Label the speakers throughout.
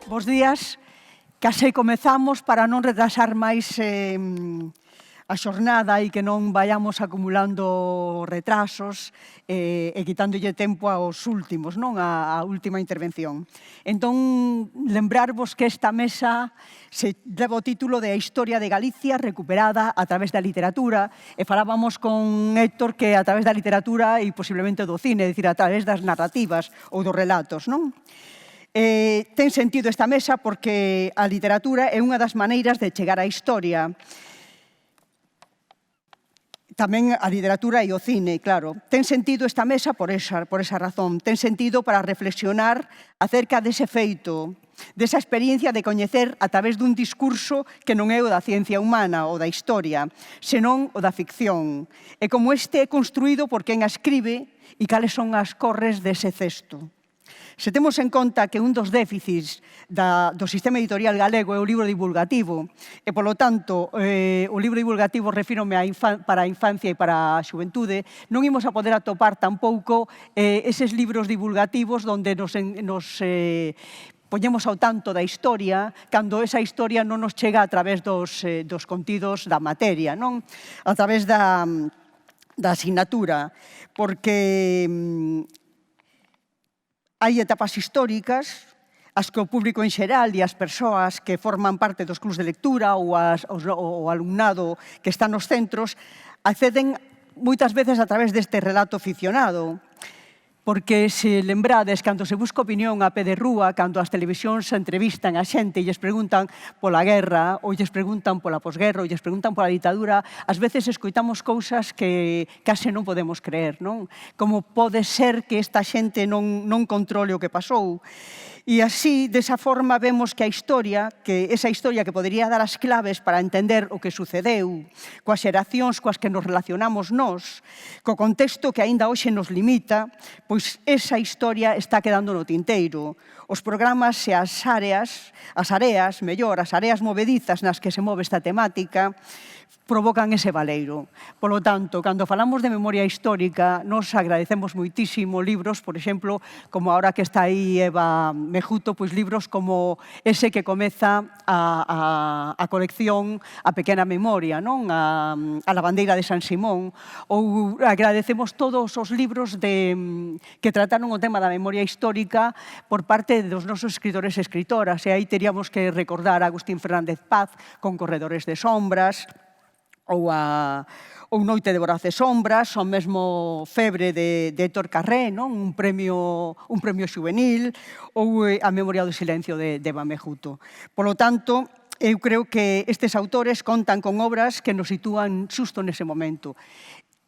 Speaker 1: Bos días. Case comezamos para non retrasar máis a xornada e que non vayamos acumulando retrasos e quitándolle tempo aos últimos, non? A última intervención. Entón, lembrarvos que esta mesa se leva o título de A Historia de Galicia recuperada a través da literatura e falábamos con Héctor que a través da literatura e posiblemente do cine, é dicir, a través das narrativas ou dos relatos, non? Ten sentido esta mesa porque a literatura é unha das maneiras de chegar á historia. Tamén a literatura e o cine, claro. Ten sentido esta mesa por esa razón. Ten sentido para reflexionar acerca dese feito, desa experiencia de coñecer a través dun discurso que non é o da ciencia humana ou da historia, senón o da ficción. E como este é construído por quen a escribe e cales son as corres dese cesto. Se temos en conta que un dos déficits do sistema editorial galego é o libro divulgativo e, polo tanto, o libro divulgativo refírome para a infancia e para a xuventude, non imos a poder atopar tampouco eses libros divulgativos onde nos poñemos ao tanto da historia, cando esa historia non nos chega a través dos contidos da materia, non? A través da asignatura, porque hai etapas históricas as que o público en xeral e as persoas que forman parte dos clubs de lectura ou o alumnado que está nos centros acceden moitas veces a través deste relato ficcionado. Porque se lembrades, cando se busca opinión a pé de rúa, cando as televisións entrevistan a xente e lles preguntan pola guerra, ou lles preguntan pola posguerra, ou lles preguntan pola ditadura, ás veces escoitamos cousas que case non podemos creer, non? Como pode ser que esta xente non controle o que pasou? E así, desa forma, vemos que esa historia que podería dar as claves para entender o que sucedeu, coas xeracións coas que nos relacionamos nós, co contexto que aínda hoxe nos limita, pois esa historia está quedando no tinteiro. Os programas e as áreas movedizas nas que se move esta temática, provocan ese baleiro. Polo tanto, cando falamos de memoria histórica, nos agradecemos moitísimo libros, por exemplo, como ahora que está aí Eva Mejuto, pois libros como ese que comeza a colección A Pequena Memoria, non? A Lavandeira de San Simón. Ou agradecemos todos os libros que trataron o tema da memoria histórica por parte dos nosos escritores e escritoras. E aí teríamos que recordar a Agustín Fernández Paz con Corredores de Sombras, ou Noite de Voraces Sombras, ou mesmo Febre de Héctor Carré, un premio xuvenil, ou A Memoria do Silencio de Eva Mejuto. Polo tanto, eu creo que estes autores contan con obras que nos sitúan xusto nese momento.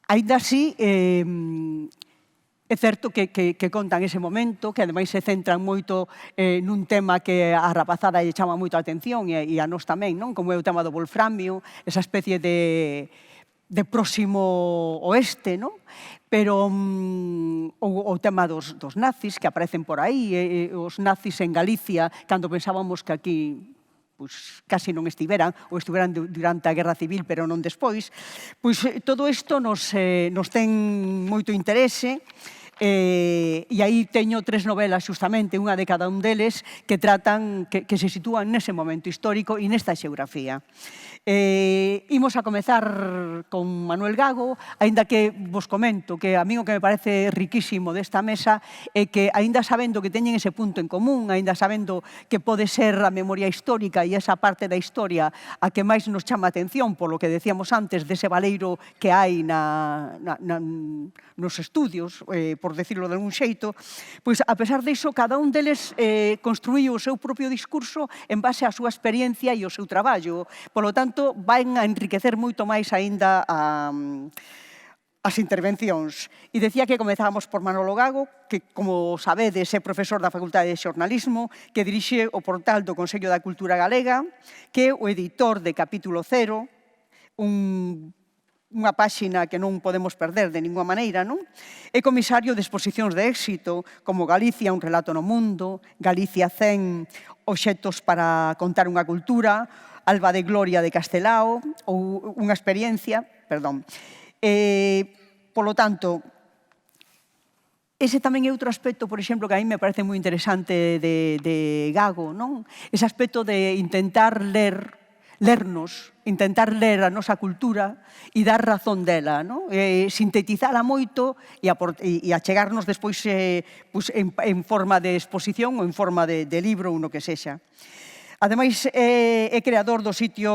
Speaker 1: Aínda así, é certo que contan ese momento, que ademais se centran moito nun tema que a rapazada lle chama moito a atención e a nós tamén, non? Como é o tema do wolframio, esa especie de próximo oeste, non? Pero o tema dos nazis que aparecen por aí, os nazis en Galicia, cando pensábamos que aquí casi non estiveran, ou estiveran durante a Guerra Civil, pero non despois, pois todo isto nos ten moito interese. E aí teño 3 novelas, justamente, unha de cada un deles, que tratan, que se sitúan nese momento histórico e nesta xeografía. Imos a comezar con Manuel Gago, aínda que vos comento que a mí o que me parece riquísimo desta mesa é que, aínda sabendo que teñen ese punto en común, aínda sabendo que pode ser a memoria histórica e esa parte da historia a que máis nos chama a atención, polo que decíamos antes, dese baleiro que hai nos estudios, por decirlo de algún xeito, pois, a pesar diso, cada un deles construíu o seu propio discurso en base á súa experiencia e ao seu traballo. Polo tanto, van a enriquecer moito máis aínda as intervencións. E decía que comezábamos por Manolo Gago, que, como sabedes, é profesor da Facultade de Xornalismo, que dirixe o portal do Consello da Cultura Galega, que é o editor de Capítulo Cero, unha páxina que non podemos perder de ninguna maneira, non? É comisario de exposicións de éxito, como Galicia, un relato no mundo, Galicia 100, obxectos para contar unha cultura, Alba de Gloria de Castelao, ou unha experiencia, perdón. Polo tanto, ese tamén é outro aspecto, por exemplo, que a mí me parece moi interesante de Gago, non? Ese aspecto de intentar lernos, intentar ler a nosa cultura e dar razón dela, non? Sintetizala moito e achegarnos despois en forma de exposición ou en forma de libro ou no que sexa. Ademais, é creador do sitio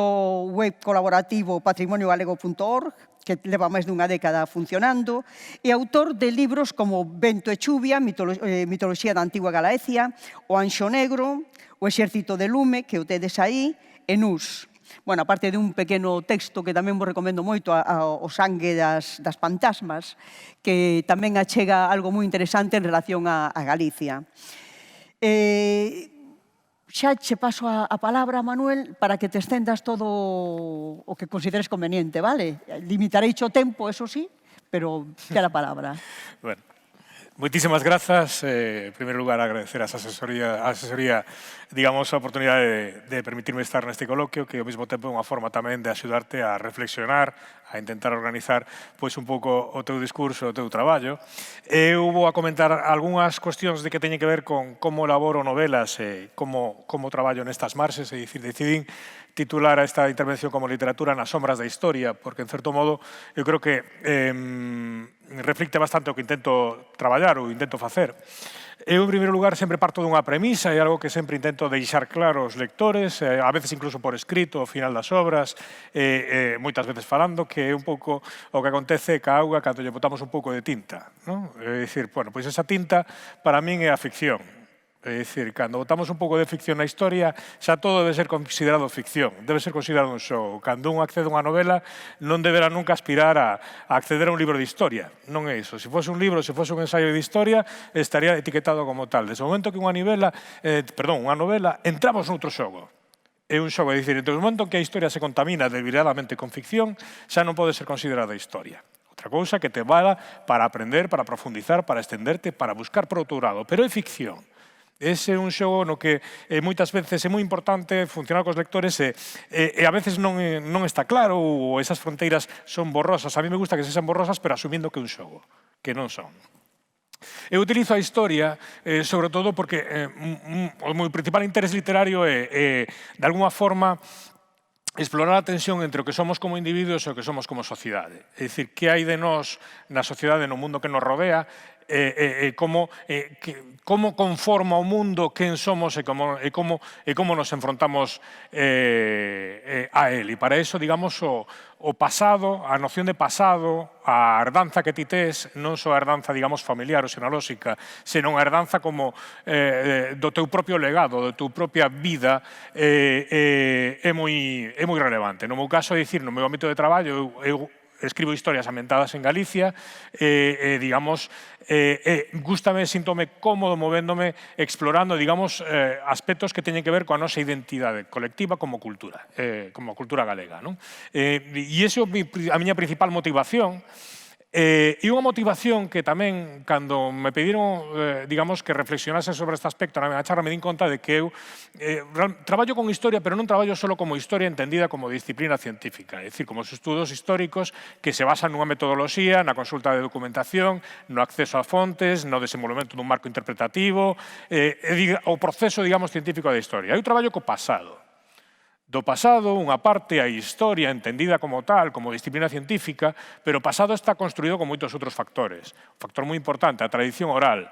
Speaker 1: web colaborativo patrimoniogalego.org, que leva máis dunha década funcionando, e autor de libros como Vento e Chuvia, Mitoloxía da Antigua Galaecia, O Anxo Negro, O Exército de Lume, que o tedes aí, e Nus. Bueno, aparte de un pequeno texto que tamén vos recomendo moito, O sangue das fantasmas, que tamén achega algo moi interesante en relación a Galicia. Xa che paso a palabra, Manuel, para que te estendas todo o que consideres conveniente, vale? Limitarei o tempo, eso sí, pero que a palabra.
Speaker 2: Bueno, moitísimas grazas. En primeiro lugar, agradecer a asesoría, digamos, a oportunidade de permitirme estar neste coloquio, que ao mesmo tempo é unha forma tamén de axudarte a reflexionar, a intentar organizar pois un pouco o teu discurso, o teu traballo. Eu vou a comentar algunhas cuestións de que teñen que ver con como elaboro novelas e como traballo nestas marxes, é dicir, decidín titular a esta intervención como Literatura nas sombras da historia, porque, en certo modo, eu creo que reflicte bastante o que intento traballar ou intento facer. Eu, en primeiro lugar, sempre parto dunha premisa, é algo que sempre intento deixar claro aos lectores, a veces incluso por escrito, ao final das obras, moitas veces falando, que é un pouco o que acontece ca auga cando lle botamos un pouco de tinta. É dicir, bueno, pois esa tinta para min é a ficción. É dicir, cando botamos un pouco de ficción na historia, xa todo debe ser considerado ficción, debe ser considerado un xogo. Cando un accede a unha novela, non deberá nunca aspirar a acceder a un libro de historia. Non é iso. Se fose un libro, se fose un ensaio de historia, estaría etiquetado como tal. Desde o momento que unha novela, entramos noutro xogo. É un xogo, é dicir, desde o momento que a historia se contamina deliberadamente con ficción, xa non pode ser considerada historia. Outra cousa que te vala para aprender, para profundizar, para estenderte, para buscar por outro lado. Pero é ficción. Ese é un xogo no que moitas veces é moi importante funcionar cos lectores e a veces non está claro ou esas fronteiras son borrosas. A mí me gusta que se sean borrosas, pero asumindo que é un xogo, que non son. Eu utilizo a historia, sobre todo porque o meu principal interés literario é, de alguma forma, explorar a tensión entre o que somos como individuos e o que somos como sociedade. É dicir, que hai de nós na sociedade, no mundo que nos rodea, como conforma o mundo, quen somos e como nos enfrontamos a él. E para eso, digamos, o pasado, a noción de pasado, a herdanza que ti tes, non só a herdanza, digamos, familiar ou xenolóxica, senón a herdanza como do teu propio legado, da tua propia vida, é moi relevante. No meu caso, é dicir, no meu ámbito de traballo, eu escribo historias ambientadas en Galicia, digamos, gústame, síntome cómodo movéndome, explorando, digamos, aspectos que teñen que ver coa nosa identidade colectiva como cultura galega. E esa é a miña principal motivación. E unha motivación que tamén, cando me pediron, digamos, que reflexionase sobre este aspecto na minha charla, me din conta de que eu traballo con historia, pero non traballo só como historia entendida como disciplina científica, é dicir, como os estudos históricos que se basan nunha metodoloxía, na consulta de documentación, no acceso a fontes, no desenvolvemento dun marco interpretativo, o proceso, digamos, científico da historia. Eu traballo co pasado. Do pasado, unha parte, a historia entendida como tal, como disciplina científica, pero o pasado está construído con moitos outros factores. Un factor moi importante, a tradición oral.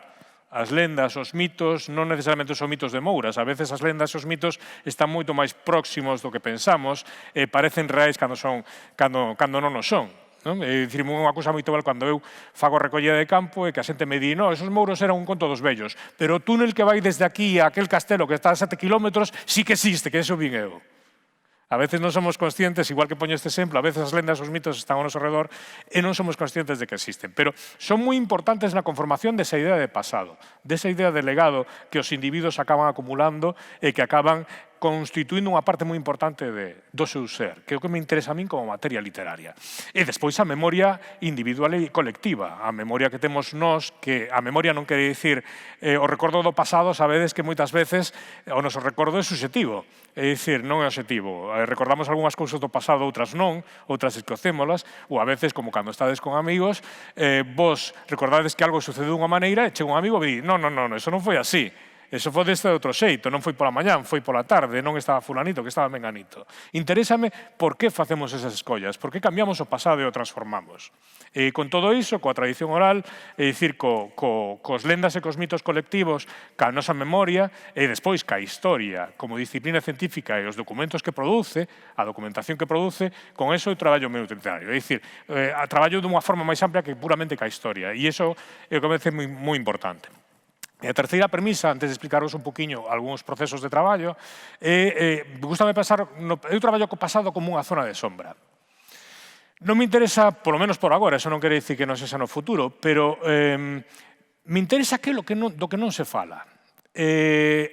Speaker 2: As lendas, os mitos, non necesariamente son mitos de Mouras. A veces as lendas e os mitos están moito máis próximos do que pensamos e parecen reais cando non o son. É dicir, unha cousa moi igual cando eu fago recollida de campo e que a xente me di esos mouros eran un conto dos vellos, pero o túnel que vai desde aquí a aquel castelo que está a 7 kilómetros sí que existe, que eso vin eu. A veces non somos conscientes, igual que poño este exemplo, a veces as lendas, os mitos están ao noso redor e non somos conscientes de que existen. Pero son moi importantes na conformación desa idea de pasado, desa idea de legado que os individuos acaban acumulando e que acaban constituindo unha parte moi importante do seu ser, que é o que me interesa a min como materia literaria. E despois a memoria individual e colectiva, a memoria que temos nós, que a memoria non quere dicir o recordo do pasado, sabedes que moitas veces o noso recordo é subxetivo, é dicir, non é objetivo. Recordamos algunhas cousas do pasado, outras non, outras esquecémolas, ou a veces, como cando estades con amigos, vos recordades que algo sucedeu dunha maneira e chega un amigo e di, non, eso non foi así. Eso foi deste outro xeito, non foi pola mañán, foi pola tarde, non estaba fulanito, que estaba menganito. Interésame por que facemos esas escollas, por que cambiamos o pasado e o transformamos. E con todo iso, coa tradición oral, é dicir, cos lendas e cos mitos colectivos, ca nosa memoria, e despois ca historia, como disciplina científica e os documentos que produce, a documentación que produce, con eso eu traballo meu literario. É dicir, traballo dunha forma máis amplia que puramente ca historia. E iso é o que me parece moi importante. E a terceira premisa, antes de explicaros un poquinho algúns procesos de traballo, gustame pensar, eu traballo co pasado como unha zona de sombra. Non me interesa, polo menos por agora, eso non quere dicir que non sexa no futuro, pero me interesa do que non se fala.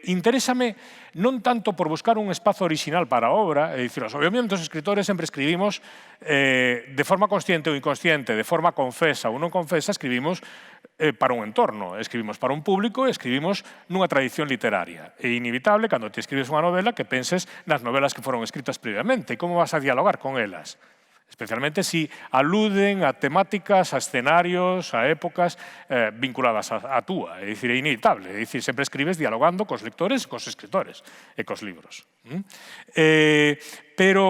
Speaker 2: Interésame non tanto por buscar un espazo original para a obra, é dicir, obviamente os escritores sempre escribimos de forma consciente ou inconsciente, de forma confesa ou non confesa, escribimos para un entorno, escribimos para un público, escribimos nunha tradición literaria. É inevitable, cando te escribes unha novela, que penses nas novelas que foron escritas previamente, como vas a dialogar con elas. Especialmente si aluden a temáticas, a escenarios, a épocas vinculadas a túa. É dicir, é inevitable. É dicir, sempre escribes dialogando cos lectores e cos escritores e cos libros. Pero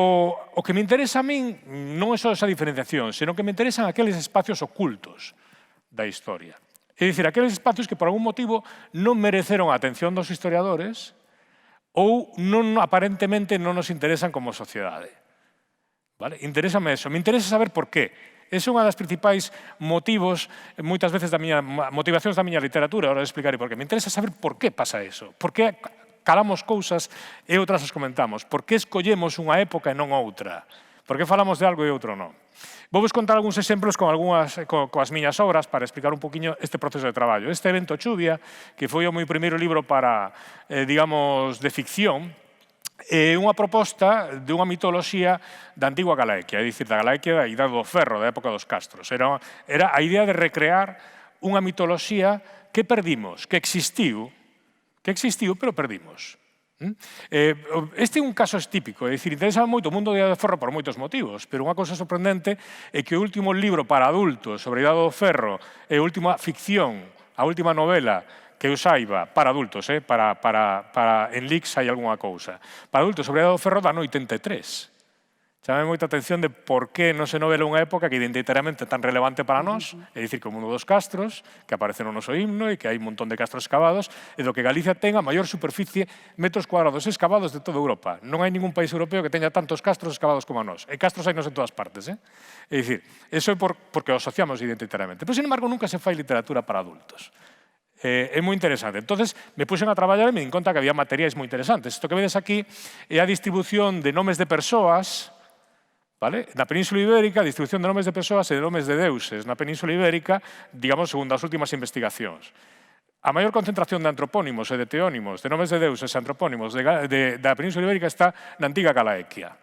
Speaker 2: o que me interesa a min non é só esa diferenciación, senón que me interesan aqueles espacios ocultos da historia. É dicir, aqueles espacios que por algún motivo non mereceron a atención dos historiadores ou aparentemente non nos interesan como sociedade. Vale? Interésame eso, me interesa saber por qué. Ese é unha das principais motivos, moitas veces, motivacións da miña literatura, ahora explicaré por qué. Me interesa saber por qué pasa eso, por qué calamos cousas e outras as comentamos, por que escollemos unha época e non outra, por que falamos de algo e outro non. Vou vos contar algúns exemplos coas miñas obras para explicar un poquinho este proceso de traballo. Este evento Chuvia, que foi o meu primeiro libro para, digamos, de ficción, é unha proposta de unha mitoloxía da antigua Galaequia, é dicir, da Galaequia da Idade do Ferro, da época dos castros. Era a idea de recrear unha mitoloxía que perdimos, que existiu, pero perdimos. Este é un caso típico, é dicir, interesa moito o mundo da Idade do Ferro por moitos motivos, pero unha cosa sorprendente é que o último libro para adultos sobre a Idade do Ferro e a última ficción, a última novela que eu saiba, para adultos, en Lix hai algunha cousa. Para adultos sobre a Idade do Ferro dan 83. Chame moita atención de por que non se novela unha época que identitariamente é tan relevante para nós, é dicir, que o mundo dos castros, que aparece no noso himno e que hai un montón de castros excavados, e do que Galicia ten a maior superficie metros cuadrados excavados de toda Europa. Non hai ningún país europeo que teña tantos castros excavados como a nós. E castros hai nos en todas partes. É dicir, eso é porque o asociamos identitariamente. Pero, sin embargo, nunca se fai literatura para adultos. É moi interesante. Entonces, me puxen a traballar e me di conta que había materiais moi interesantes. Isto que vedes aquí é a distribución de nomes de persoas, vale? Na Península Ibérica, a distribución de nomes de persoas e de nomes de deuses na Península Ibérica, digamos, segundo as últimas investigacións. A maior concentración de antropónimos e de teónimos, de nomes de deuses e antropónimos da Península Ibérica está na antiga Galaequia.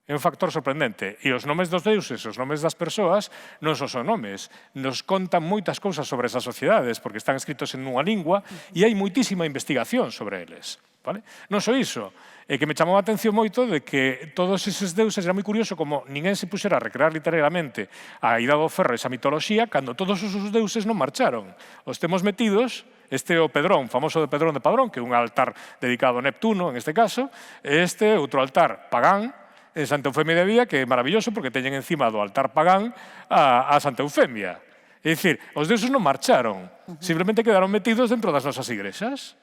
Speaker 2: É un factor sorprendente. E os nomes dos deuses, os nomes das persoas, non só son nomes. Nos contan moitas cousas sobre esas sociedades, porque están escritos en unha lingua, e hai moitísima investigación sobre eles. Vale? Non só iso, é que me chamou a atención moito de que todos eses deuses, era moi curioso como ninguén se puxera a recrear literariamente a Idade do Ferro, esa mitoloxía, cando todos os deuses non marcharon. Os temos metidos, este é o Pedrón, famoso de Pedrón de Padrón, que é un altar dedicado a Neptuno, en este caso, e este outro altar pagán, en Santa Eufemia de Vía, que é maravilloso porque teñen encima do altar pagán a Santa Eufemia. É dicir, os deuses non marcharon, simplemente quedaron metidos dentro das nosas igrexas,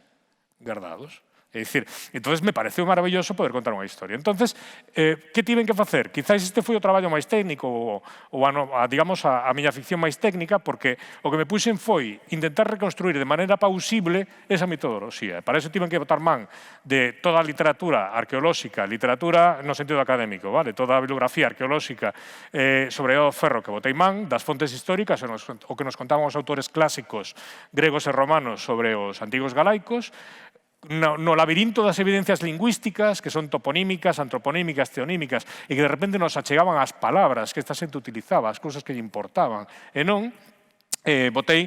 Speaker 2: guardados. É dicir, entonces me pareceu maravilloso poder contar unha historia. Entonces, que tiven que facer? Quizás este foi o traballo máis técnico, digamos, a miña ficción máis técnica, porque o que me puxen foi intentar reconstruir de maneira pausible esa metodoloxía. Para eso tiven que botar man de toda a literatura arqueolóxica, literatura no sentido académico, vale? Toda a bibliografía arqueolóxica sobre o ferro que botei man, das fontes históricas, o que nos contaban os autores clásicos gregos e romanos sobre os antigos galaicos, no labirinto das evidencias lingüísticas, que son toponímicas, antroponímicas, teonímicas, e que de repente nos achegaban as palabras que esta xente utilizaba, as cousas que lle importaban. E non, botei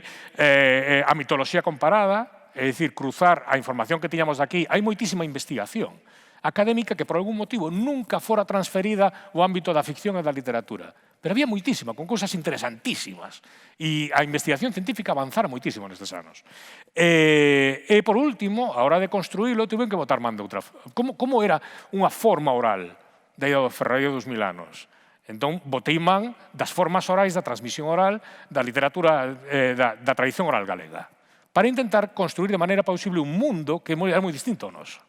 Speaker 2: a mitoloxía comparada, é dicir, cruzar a información que tiñamos aquí. Hai moitísima investigación académica que, por algún motivo, nunca fora transferida ao ámbito da ficción e da literatura. Pero había moitísima, con cousas interesantísimas. E a investigación científica avanzara moitísimo nestes anos. E, por último, a hora de construílo, tuve que botar man de outra. Como era unha forma oral da Idade do Ferrario dos 1000 anos? Entón, botei man das formas orais da transmisión oral da literatura, da tradición oral galega, para intentar construir de maneira plausible un mundo que era moi distinto ao noso.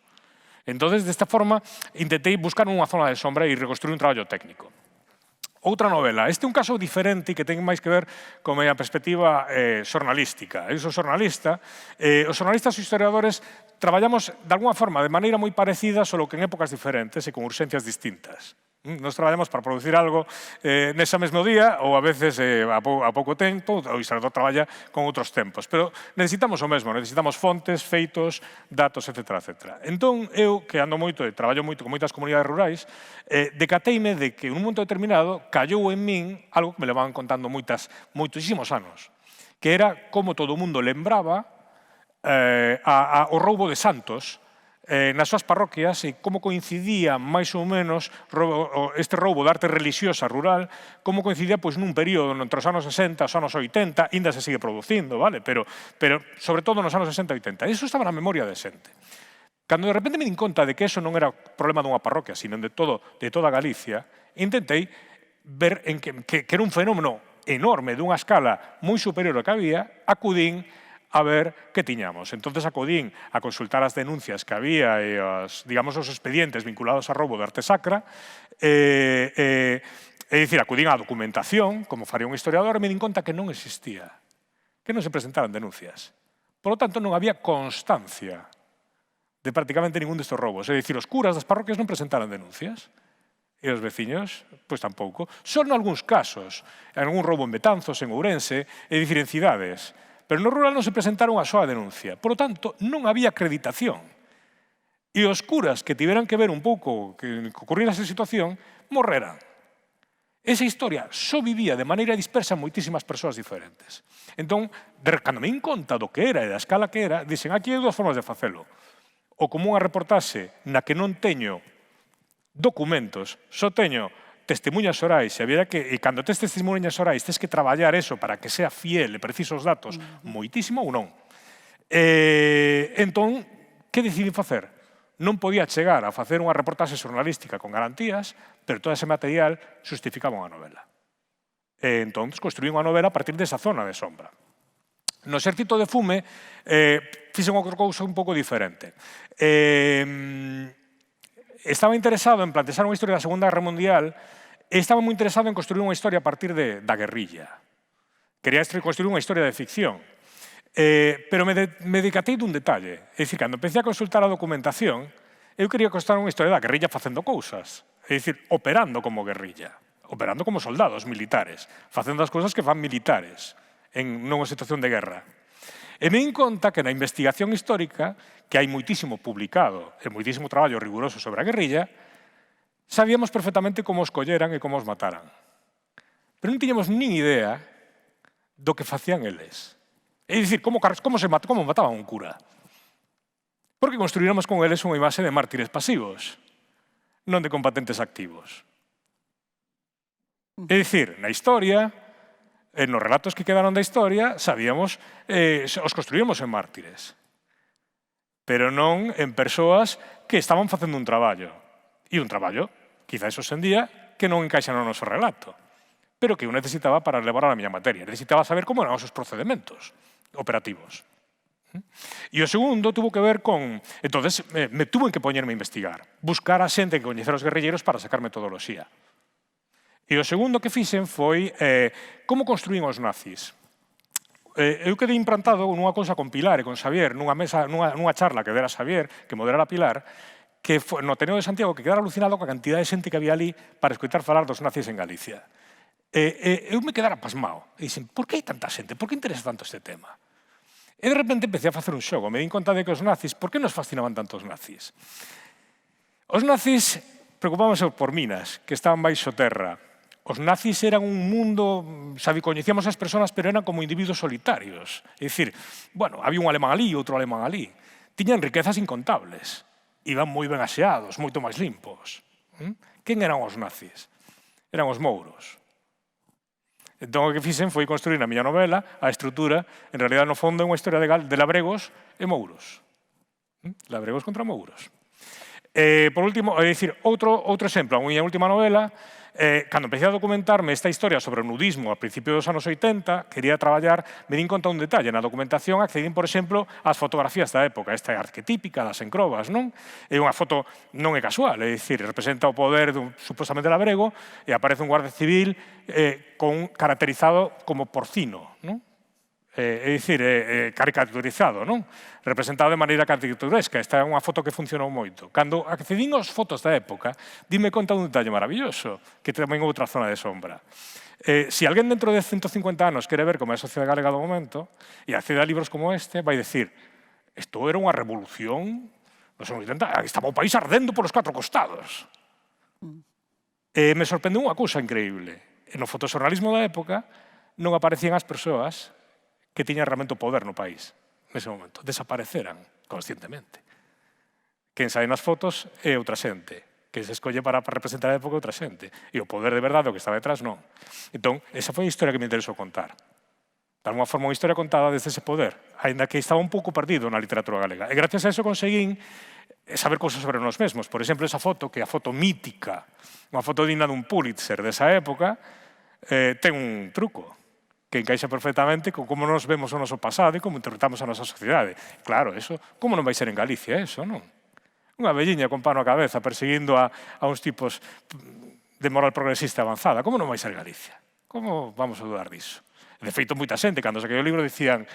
Speaker 2: Entón, desta forma, intentei buscar unha zona de sombra e reconstruir un traballo técnico. Outra novela. Este é un caso diferente que ten máis que ver con a perspectiva xornalística. Eu sou xornalista. Os xornalistas e historiadores traballamos de alguna forma de maneira moi parecida, só que en épocas diferentes e con urxencias distintas. Nos traballamos para producir algo nese mesmo día ou a veces a pouco tempo, o historiador traballa con outros tempos. Pero necesitamos o mesmo, necesitamos fontes, feitos, datos, etc. Entón, eu, que ando moito e traballo moito con moitas comunidades rurais, decateime de que en un momento determinado callou en min algo que me levaban contando moitísimos anos, que era como todo o mundo lembraba o roubo de santos nas súas parroquias e como coincidía máis ou menos este roubo de arte religiosa rural, como coincidía nun período entre os anos 60 e os anos 80, ainda se sigue producindo, vale? Pero sobre todo nos anos 60 e 80. Iso estaba na memoria de xente. Cando de repente me din conta de que eso non era problema dunha parroquia, sino de toda Galicia, intentei ver que era un fenómeno enorme, dunha escala moi superior ao que había, acudín a ver que tiñamos. Entonces acudín a consultar as denuncias que había e os expedientes vinculados a roubo de arte sacra, é dicir, acudín á documentación, como faría un historiador, e me din conta que non existía, que non se presentaban denuncias. Por lo tanto, non había constancia de prácticamente ningún destes roubos. É dicir, os curas das parroquias non presentaran denuncias, e os veciños, pois tampouco. Só en algúns casos, en algún roubo en Betanzos, en Ourense, é dicir, en cidades. Pero no rural non se presentaron a súa denuncia. Por lo tanto, non había acreditación. E os curas que tiveran que ver un pouco que ocurriera esa situación, morreran. Esa historia só vivía de maneira dispersa en moitísimas persoas diferentes. Entón, cando me din conta do que era e da escala que era, dicen, aquí hai dúas formas de facelo. Ou como unha reportaxe na que non teño documentos, só teño testemunhas orais, e cando tes testemunhas orais tes que traballar eso para que sea fiel e precisos datos moitísimo ou non. Entón, que decidí facer? Non podía chegar a facer unha reportaxe xornalística con garantías, pero todo ese material justificaba unha novela. Entón, construí unha novela a partir desa zona de sombra. No Exército de Fume, fixen unha cousa un pouco diferente. Estaba interesado en plantexar unha historia da Segunda Guerra Mundial e estaba moi interesado en construir unha historia a partir da guerrilla. Quería construir unha historia de ficción. Pero me decatei dun detalle. É dicir, cando empecé a consultar a documentación, eu quería contar unha historia da guerrilla facendo cousas. É dicir, operando como guerrilla. Operando como soldados militares. Facendo as cousas que fan militares en unha situación de guerra. E me din conta que na investigación histórica, que hai moitísimo publicado e moitísimo traballo riguroso sobre a guerrilla, sabíamos perfectamente como os colleran e como os mataran. Pero non tiñamos nin idea do que facían eles. É dicir, como mataban un cura. Porque construíramos con eles unha imaxe de mártires pasivos, non de combatentes activos. É dicir, na historia, nos relatos que quedaron da historia, sabíamos, os construíamos en mártires. Pero non en persoas que estaban facendo un traballo. E un traballo, quizás hoxe en día, que non encaixa no noso relato, pero que eu necesitaba para levar a miña materia. Necesitaba saber como eran os seus procedementos operativos. E o segundo tuvo que ver con... Entonces, me tuve que poñerme a investigar, buscar a xente que coñecer os guerrilleiros para sacar metodoloxía. E o segundo que fixen foi como construín os nazis. Eu quedei implantado nunha cousa con Pilar e con Xavier, nunha charla que dera Xavier, que moderara Pilar, que no Ateneo de Santiago, que quedara alucinado coa cantidad de xente que había ali para escoitar falar dos nazis en Galicia. Eu me quedara pasmao. E dixen, por que hai tanta xente? Por que interesa tanto este tema? E de repente empecé a facer un xogo. Me di conta de que os nazis, por que nos fascinaban tanto os nazis? Os nazis preocupábanse por minas, que estaban baixo terra. Os nazis eran un mundo, coñecíamos as persoas, pero eran como individuos solitarios. É dicir, bueno, había un alemán ali, outro alemán ali. Tiñan riquezas incontables. Iban moi ben aseados, moito máis limpos. Quen eran os nazis? Eran os mouros. Entón, o que fixen foi construir na miña novela a estrutura, en realidad, no fondo, é unha historia de labregos e mouros. Labregos contra mouros. Por último, é dicir, outro exemplo, a miña última novela, cando empecé a documentarme esta historia sobre o nudismo a principios dos anos 80, quería traballar, me din conta un detalle, na documentación accedín, por exemplo, ás fotografías da época, esta é arquetípica das encrobas, non? É unha foto non é casual, é dicir, representa o poder supostamente labrego e aparece un guardia civil caracterizado como porcino, non? É dicir, caricaturizado, non? Representado de maneira caricaturesca. Esta é unha foto que funcionou moito. Cando accedín aos fotos da época, dime conta dun detalle maravilloso, que tamén é outra zona de sombra. Se alguén dentro de 150 anos quere ver como é a sociedade galega do momento e accede a libros como este, vai decir, isto era unha revolución nos anos 80, estaba o país ardendo polos 4 costados. Me sorprendeu unha cousa increíble. No fotoxornalismo da época non aparecían as persoas que tiñan realmente o poder no país nese momento. Desapareceran conscientemente. Quen sae nas fotos é outra xente. Quen se escolle para representar a época é outra xente. E o poder de verdade, o que está detrás, non. Entón, esa foi a historia que me interesou contar. De alguma forma, unha historia contada desde ese poder, ainda que estaba un pouco perdido na literatura galega. E gracias a eso conseguín saber cousas sobre nós mesmos. Por exemplo, esa foto, que é a foto mítica, unha foto digna dun Pulitzer desa época, ten un truco que encaixa perfectamente con como nos vemos o noso pasado e como interpretamos a nosa sociedade. Claro, eso, como non vai ser en Galicia, eso, non? Unha velliña con pano a cabeza perseguindo a uns tipos de moral progresista avanzada. Como non vai ser en Galicia? Como vamos a dudar disso? De feito, moita xente, cando saquei o libro, dicían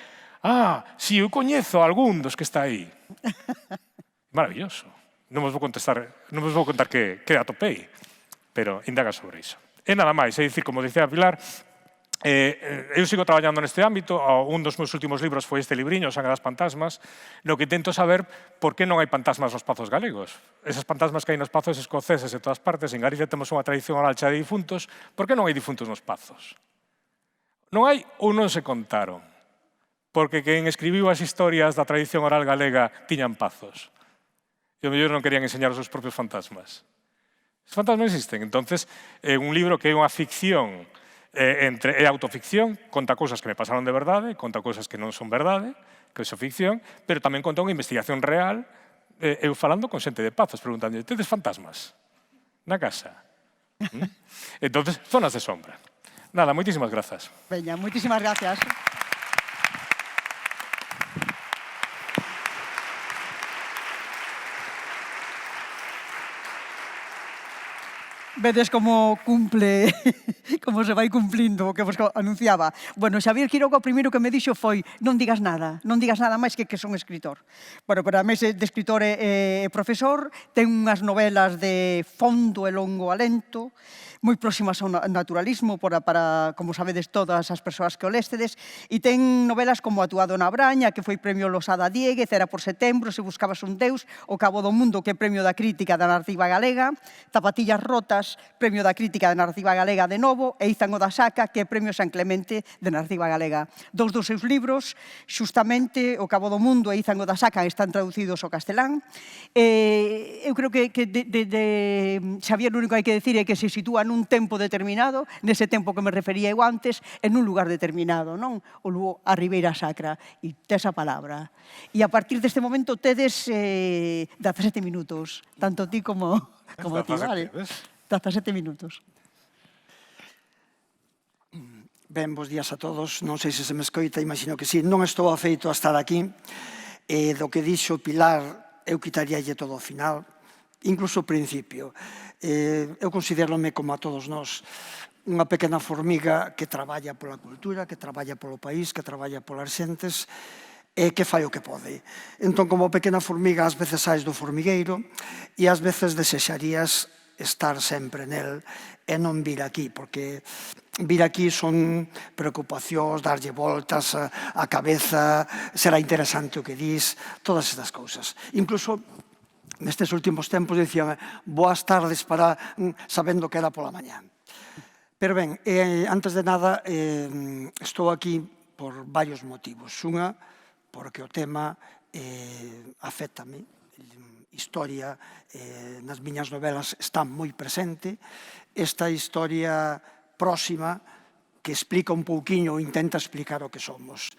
Speaker 2: si, eu coñezo algún dos que está aí. Maravilloso. Non vos vou contar que atopei, pero indaga sobre iso. E nada máis, é dicir, como dicía Pilar, eu sigo traballando neste ámbito. Un dos meus últimos libros foi este libriño, Sangue das Pantasmas, no que tento saber por que non hai fantasmas nos pazos galegos. Esas fantasmas que hai nos pazos escoceses e todas partes, en Galicia temos unha tradición oral chea de difuntos, por que non hai difuntos nos pazos? Non hai ou non se contaron? Porque quen escribiu as historias da tradición oral galega tiñan pazos. E o mellor non querían enseñar os seus propios fantasmas. Os fantasmas existen. Entonces, un libro que é unha ficción, é autoficción, conta cousas que me pasaron de verdade, conta cousas que non son verdade, que son ficción, pero tamén conta unha investigación real, eu falando con xente de pazos, preguntando, tedes fantasmas na casa? Entonces, zonas de sombra. Nada, moitísimas grazas.
Speaker 1: Veña, moitísimas gracias. Vedes como cumple, como se vai cumplindo o que vos anunciaba. Bueno, Xavier Quiroga, o primeiro que me dixo foi non digas nada máis que son escritor. Bueno, pero a mes de escritor e profesor, ten unhas novelas de fondo e longo alento, moi próximas ao naturalismo, para, como sabedes todas as persoas que o léstedes, e ten novelas como A túa dona Braña, que foi premio Losada Diéguez, Era por setembro, Se buscabas un deus, O cabo do mundo, que é premio da crítica da narrativa galega, Zapatillas rotas, premio da crítica da narrativa galega de novo, e Izango da Saca, que é premio San Clemente de narrativa galega. Dous dos seus libros, xustamente, O cabo do mundo e Izango da Saca, están traducidos ao castelán. Eu creo que de Xavier o único que hai que decir é que se sitúa nun tempo determinado, nese tempo que me refería eu antes, en un lugar determinado, non? O Lugo, a Ribeira Sacra, e tes a palabra. E a partir deste momento tedes 17 minutos, tanto ti como ti, vale? 17 minutos.
Speaker 3: Ben, bons días a todos. Non sei se me escoita, imagino que sí. Non estou afeito a estar aquí. Do que dixo Pilar, eu quitaríalle todo o final, incluso o principio. Eu considerome, como a todos nós, unha pequena formiga que traballa pola cultura, que traballa polo país, que traballa polas xentes, e que fai o que pode. Entón, como pequena formiga, ás veces saes do formigueiro e ás veces desexarías estar sempre nel e non vir aquí, porque vir aquí son preocupacións, darlle voltas á cabeza, será interesante o que dis, todas estas cousas. Incluso nestes últimos tempos dicían boas tardes para sabendo que era pola mañá. Pero ben, antes de nada, estou aquí por varios motivos. Unha, porque o tema afétame, historia nas miñas novelas está moi presente. Esta historia próxima que explica un pouquiño ou intenta explicar o que somos.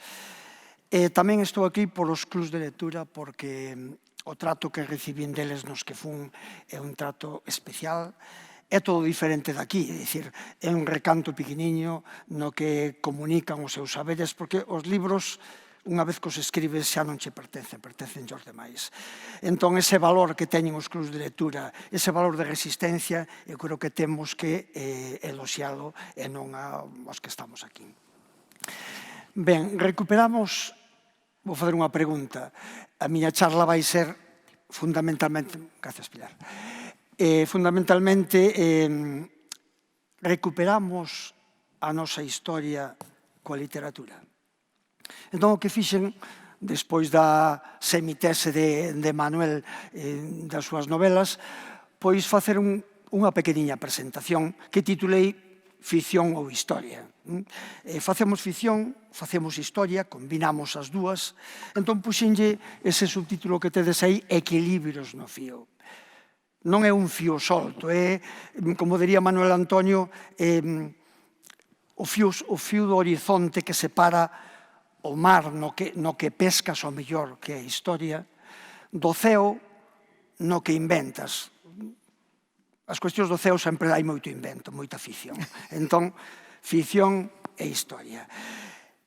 Speaker 3: Tamén estou aquí polos clubs de lectura porque o trato que recibín deles nos que fun é un trato especial. É todo diferente daqui, é dicir, é un recanto pequeniño no que comunican os seus saberes, porque os libros, unha vez que os escribes, xa non che pertencen aos demais. Entón, ese valor que teñen os clubs de lectura, ese valor de resistencia, eu creo que temos que eloxialo e non aos que estamos aquí. Ben, recuperamos, vou fazer unha pregunta. A miña charla vai ser fundamentalmente, gracias Pilar, fundamentalmente recuperamos a nosa historia coa literatura. Entón, o que fixen, despois da semitese de Manuel das súas novelas, pois facer unha pequeniña presentación que titulei Ficción ou Historia. Facemos ficción, facemos historia, combinamos as dúas, entón puxenlle ese subtítulo que tedes aí, Equilibrios no fío. Non é un fío solto, é, como diría Manuel Antonio, o fío do horizonte que separa o mar no que pescas o mellor, que é a historia, do ceo no que inventas. As cuestións do ceo sempre hai moito invento, moita ficción. Entón, ficción e historia.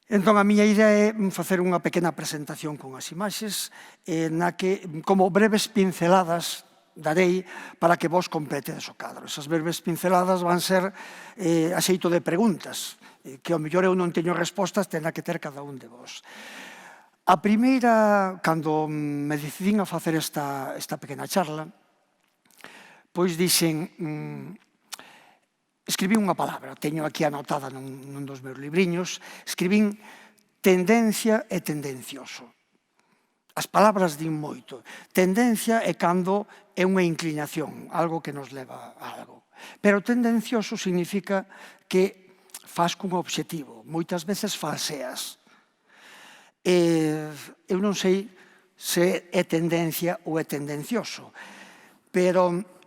Speaker 3: Entón, a miña idea é facer unha pequena presentación con as imaxes na que, como breves pinceladas, darei para que vos completedes o cadro. Esas breves pinceladas van ser a xeito de preguntas, que ao mellor eu non teño respostas, terá que ter cada un de vos. A primeira, cando me decidín a facer esta pequena charla, pois dixen, escribí unha palabra, teño aquí anotada nun dos meus libriños, escribín tendencia e tendencioso. As palabras din moito. Tendencia é cando é unha inclinación, algo que nos leva a algo. Pero tendencioso significa que faz cun obxectivo, moitas veces falseas. Eu non sei se é tendencia ou é tendencioso, pero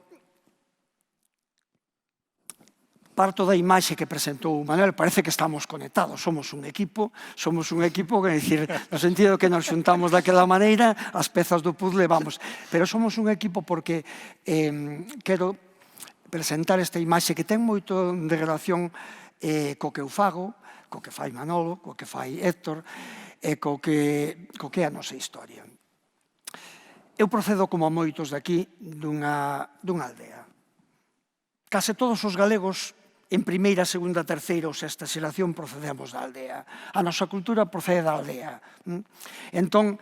Speaker 3: parto da imaxe que presentou Manuel, parece que estamos conectados, somos un equipo, quer dicir, no sentido que nos xuntamos daquela maneira, as pezas do puzzle vamos, pero somos un equipo porque quero presentar esta imaxe que ten moito de relación co que eu fago, co que fai Manolo, co que fai Héctor, e co que é a nosa historia. Eu procedo, como a moitos daqui, dunha aldea. Case todos os galegos, en primeira, segunda, terceira ou sexta xeración, procedemos da aldea. A nosa cultura procede da aldea. Entón,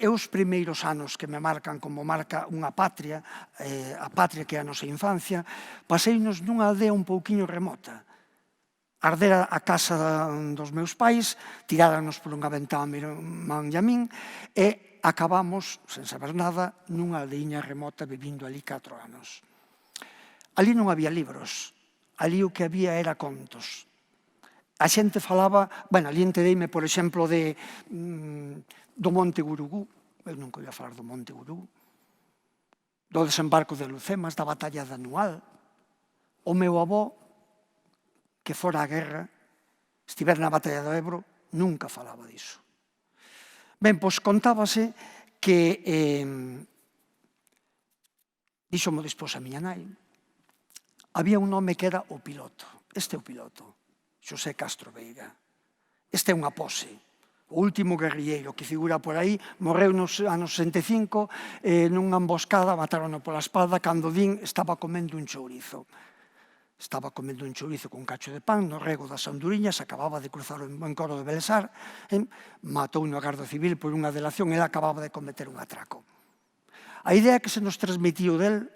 Speaker 3: os primeiros anos que me marcan como marca unha patria, a patria que é a nosa infancia, paseinos nunha aldea un pouquiño remota. Ardera a casa dos meus pais, tiráranos por unha ventá man e a min, e acabamos, sen saber nada, nunha aldeiña remota vivindo ali 4 anos. Ali non había libros, ali o que había era contos. A xente falaba, bueno, ali entereime, por exemplo, do Monte Gurugú, eu nunca ia falar do Monte Gurugú, do desembarco de Lucemas, da batalla de Anual. O meu avó, que fora a guerra, estiver na batalla do Ebro, nunca falaba diso. Ben, pois contábase que, díxomo despois a miña nai, había un nome que era o piloto. Este é o piloto, Xosé Castro Veiga. Este é unha pose. O último guerrilleiro que figura por aí, morreu nos anos 65, nunha emboscada, matarono pola espalda, cando din estaba comendo un chourizo. Estaba comendo un chourizo con un cacho de pan no rego das Anduriñas, acababa de cruzar o encoro de Belesar, matou no Garda Civil por unha delación, ele acababa de cometer un atraco. A idea que se nos transmitiu del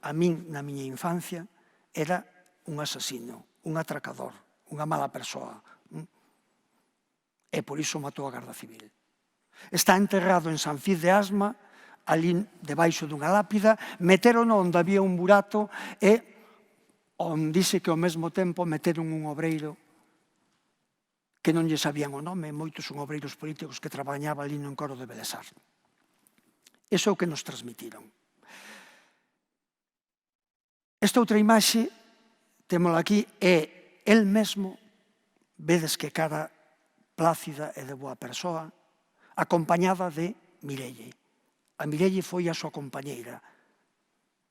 Speaker 3: a min, na miña infancia, era un asasino, un atracador, unha mala persoa. E por iso matou a Garda Civil. Está enterrado en San Cid de Asma, ali debaixo dunha lápida, meteron onde había un burato e onde dice que ao mesmo tempo meteron un obreiro que non lle sabían o nome, moitos son obreiros políticos que traballaban ali no encoro de Belesar. Iso é o que nos transmitiron. Esta outra imaxe, témola aquí, é el mesmo, vedes que cara plácida e de boa persoa, acompañada de Mireille. A Mireille foi a súa compañeira.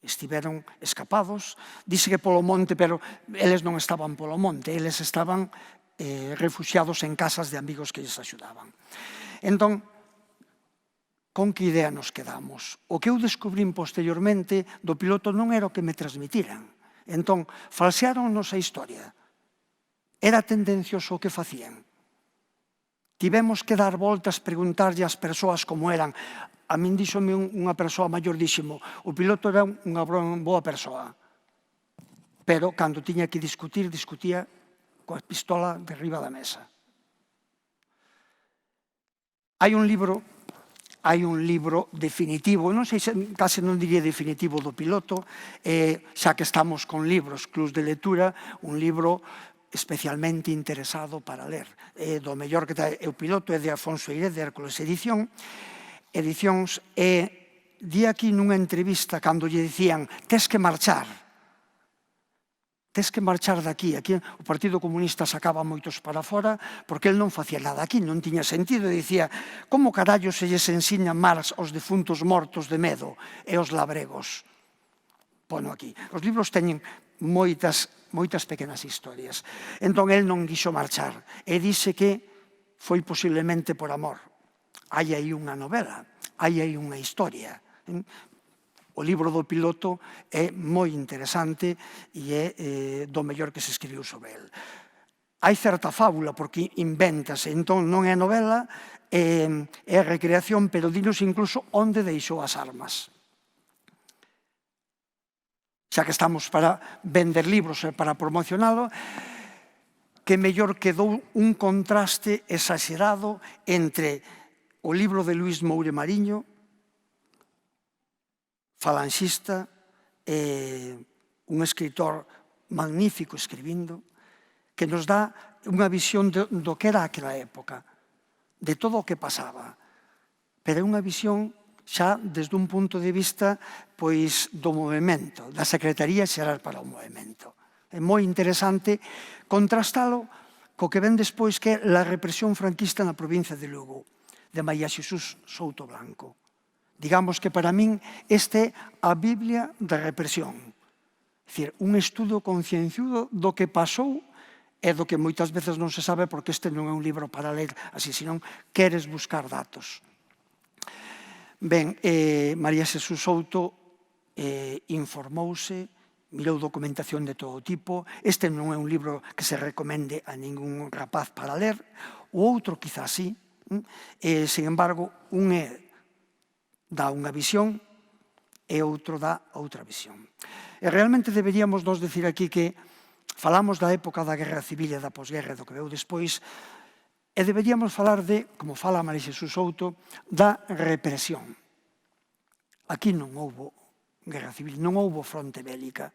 Speaker 3: Estiveron escapados, dice que polo monte, pero eles non estaban polo monte, eles estaban refugiados en casas de amigos que lles axudaban. Entón, con que idea nos quedamos? O que eu descubrín posteriormente do piloto non era o que me transmitiran. Entón, falsearonnos a historia. Era tendencioso o que facían. Tivemos que dar voltas, preguntarlle ás persoas como eran. A min díxome unha persoa maior, díximo, o piloto era unha boa persoa. Pero, cando tiña que discutir, discutía coa pistola de riba da mesa. Hai un libro definitivo, non sei, case non diría definitivo do piloto, xa que estamos con libros, clubs de lectura, un libro especialmente interesado para ler. Do mellor que é o piloto, é de Afonso Eiré, de Hércules Edicións, e di aquí nunha entrevista, cando lle dicían, tes que marchar daqui. Aquí o Partido Comunista sacaba moitos para fora, porque el non facía nada aquí, non tiña sentido. Dicía, como carallo se lles ensiña Marx aos defuntos mortos de medo e aos labregos? Pono aquí. Os libros teñen moitas pequenas historias. Entón, el non quixo marchar. E dice que foi posiblemente por amor. Hai aí unha novela, hai aí unha historia. O libro do piloto é moi interesante e é do mellor que se escribiu sobre el. Hai certa fábula, porque invéntase, entón non é novela, é recreación, pero dinos incluso onde deixou as armas. Xa que estamos para vender libros e para promocionalo, que mellor quedou un contraste exagerado entre o libro de Luís Moure Mariño, falanxista, un escritor magnífico escribindo, que nos dá unha visión do que era aquela época, de todo o que pasaba. Pero é unha visión xa desde un punto de vista do movimento, da Secretaría Xeral para o Movimento. É moi interesante contrastalo co que ven despois, que é a represión franquista na provincia de Lugo, de María Xesús Souto Blanco. Digamos que para min este é a Biblia da represión. É dicir, un estudo concienciudo do que pasou e do que moitas veces non se sabe, porque este non é un libro para ler así, senón queres buscar datos. Ben, María Xesús Souto informouse, mirou documentación de todo tipo. Este non é un libro que se recomende a ningún rapaz para ler. O outro, quizás sí. Sin embargo, un dá unha visión e outro dá outra visión. E realmente deberíamos nos decir aquí que falamos da época da Guerra Civil e da posguerra, do que veu despois, e deberíamos falar de, como fala María Xesús Souto, da represión. Aquí non houbo guerra civil, non houbo fronte bélica,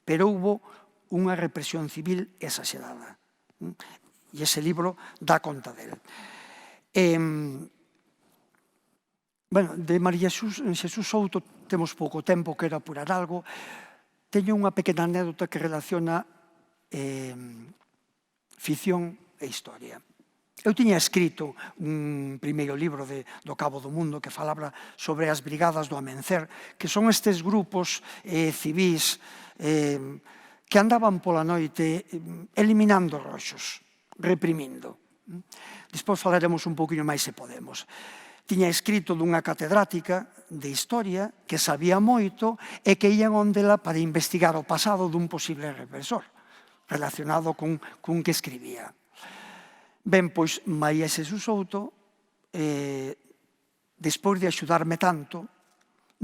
Speaker 3: pero houbo unha represión civil exagerada. E ese libro dá conta del. De María Xesús Souto temos pouco tempo, quero apurar algo. Teño unha pequena anécdota que relaciona ficción e historia. Eu tiña escrito un primeiro libro do Cabo do Mundo que falaba sobre as Brigadas do Amencer, que son estes grupos civís que andaban pola noite eliminando roxos, reprimindo. Despois falaremos un pouquinho máis se podemos. Tiña escrito dunha catedrática de historia que sabía moito e que ían ondela para investigar o pasado dun posible represor relacionado cun que escribía. Ben, pois, María Xesús Souto, despois de axudarme tanto,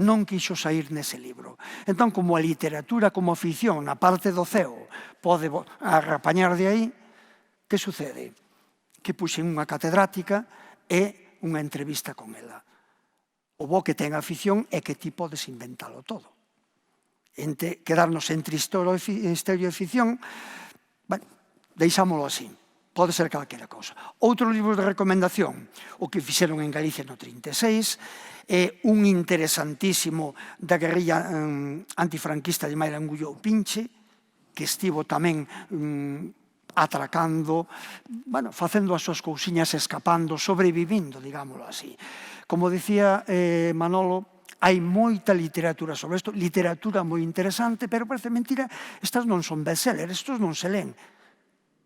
Speaker 3: non quixo sair nese libro. Entón, como a literatura, como a ficción, na parte do ceo, pode arrapañar de aí, que sucede? Que puxen unha catedrática e unha entrevista con ela. O bo que ten a ficción é que ti podes inventalo todo. Quedarnos entre historia e ficción, deixámoslo así. Pode ser calquera cousa. Outro libro de recomendación, o que fixeron en Galicia no 36, é un interesantísimo da guerrilla antifranquista de Mayra Angulo Pinche, que estivo tamén atracando, facendo as súas cousiñas, escapando, sobrevivindo, digámoslo así. Como dicía Manolo, hai moita literatura sobre isto, literatura moi interesante, pero parece mentira, estas non son bestsellers, estos non se len.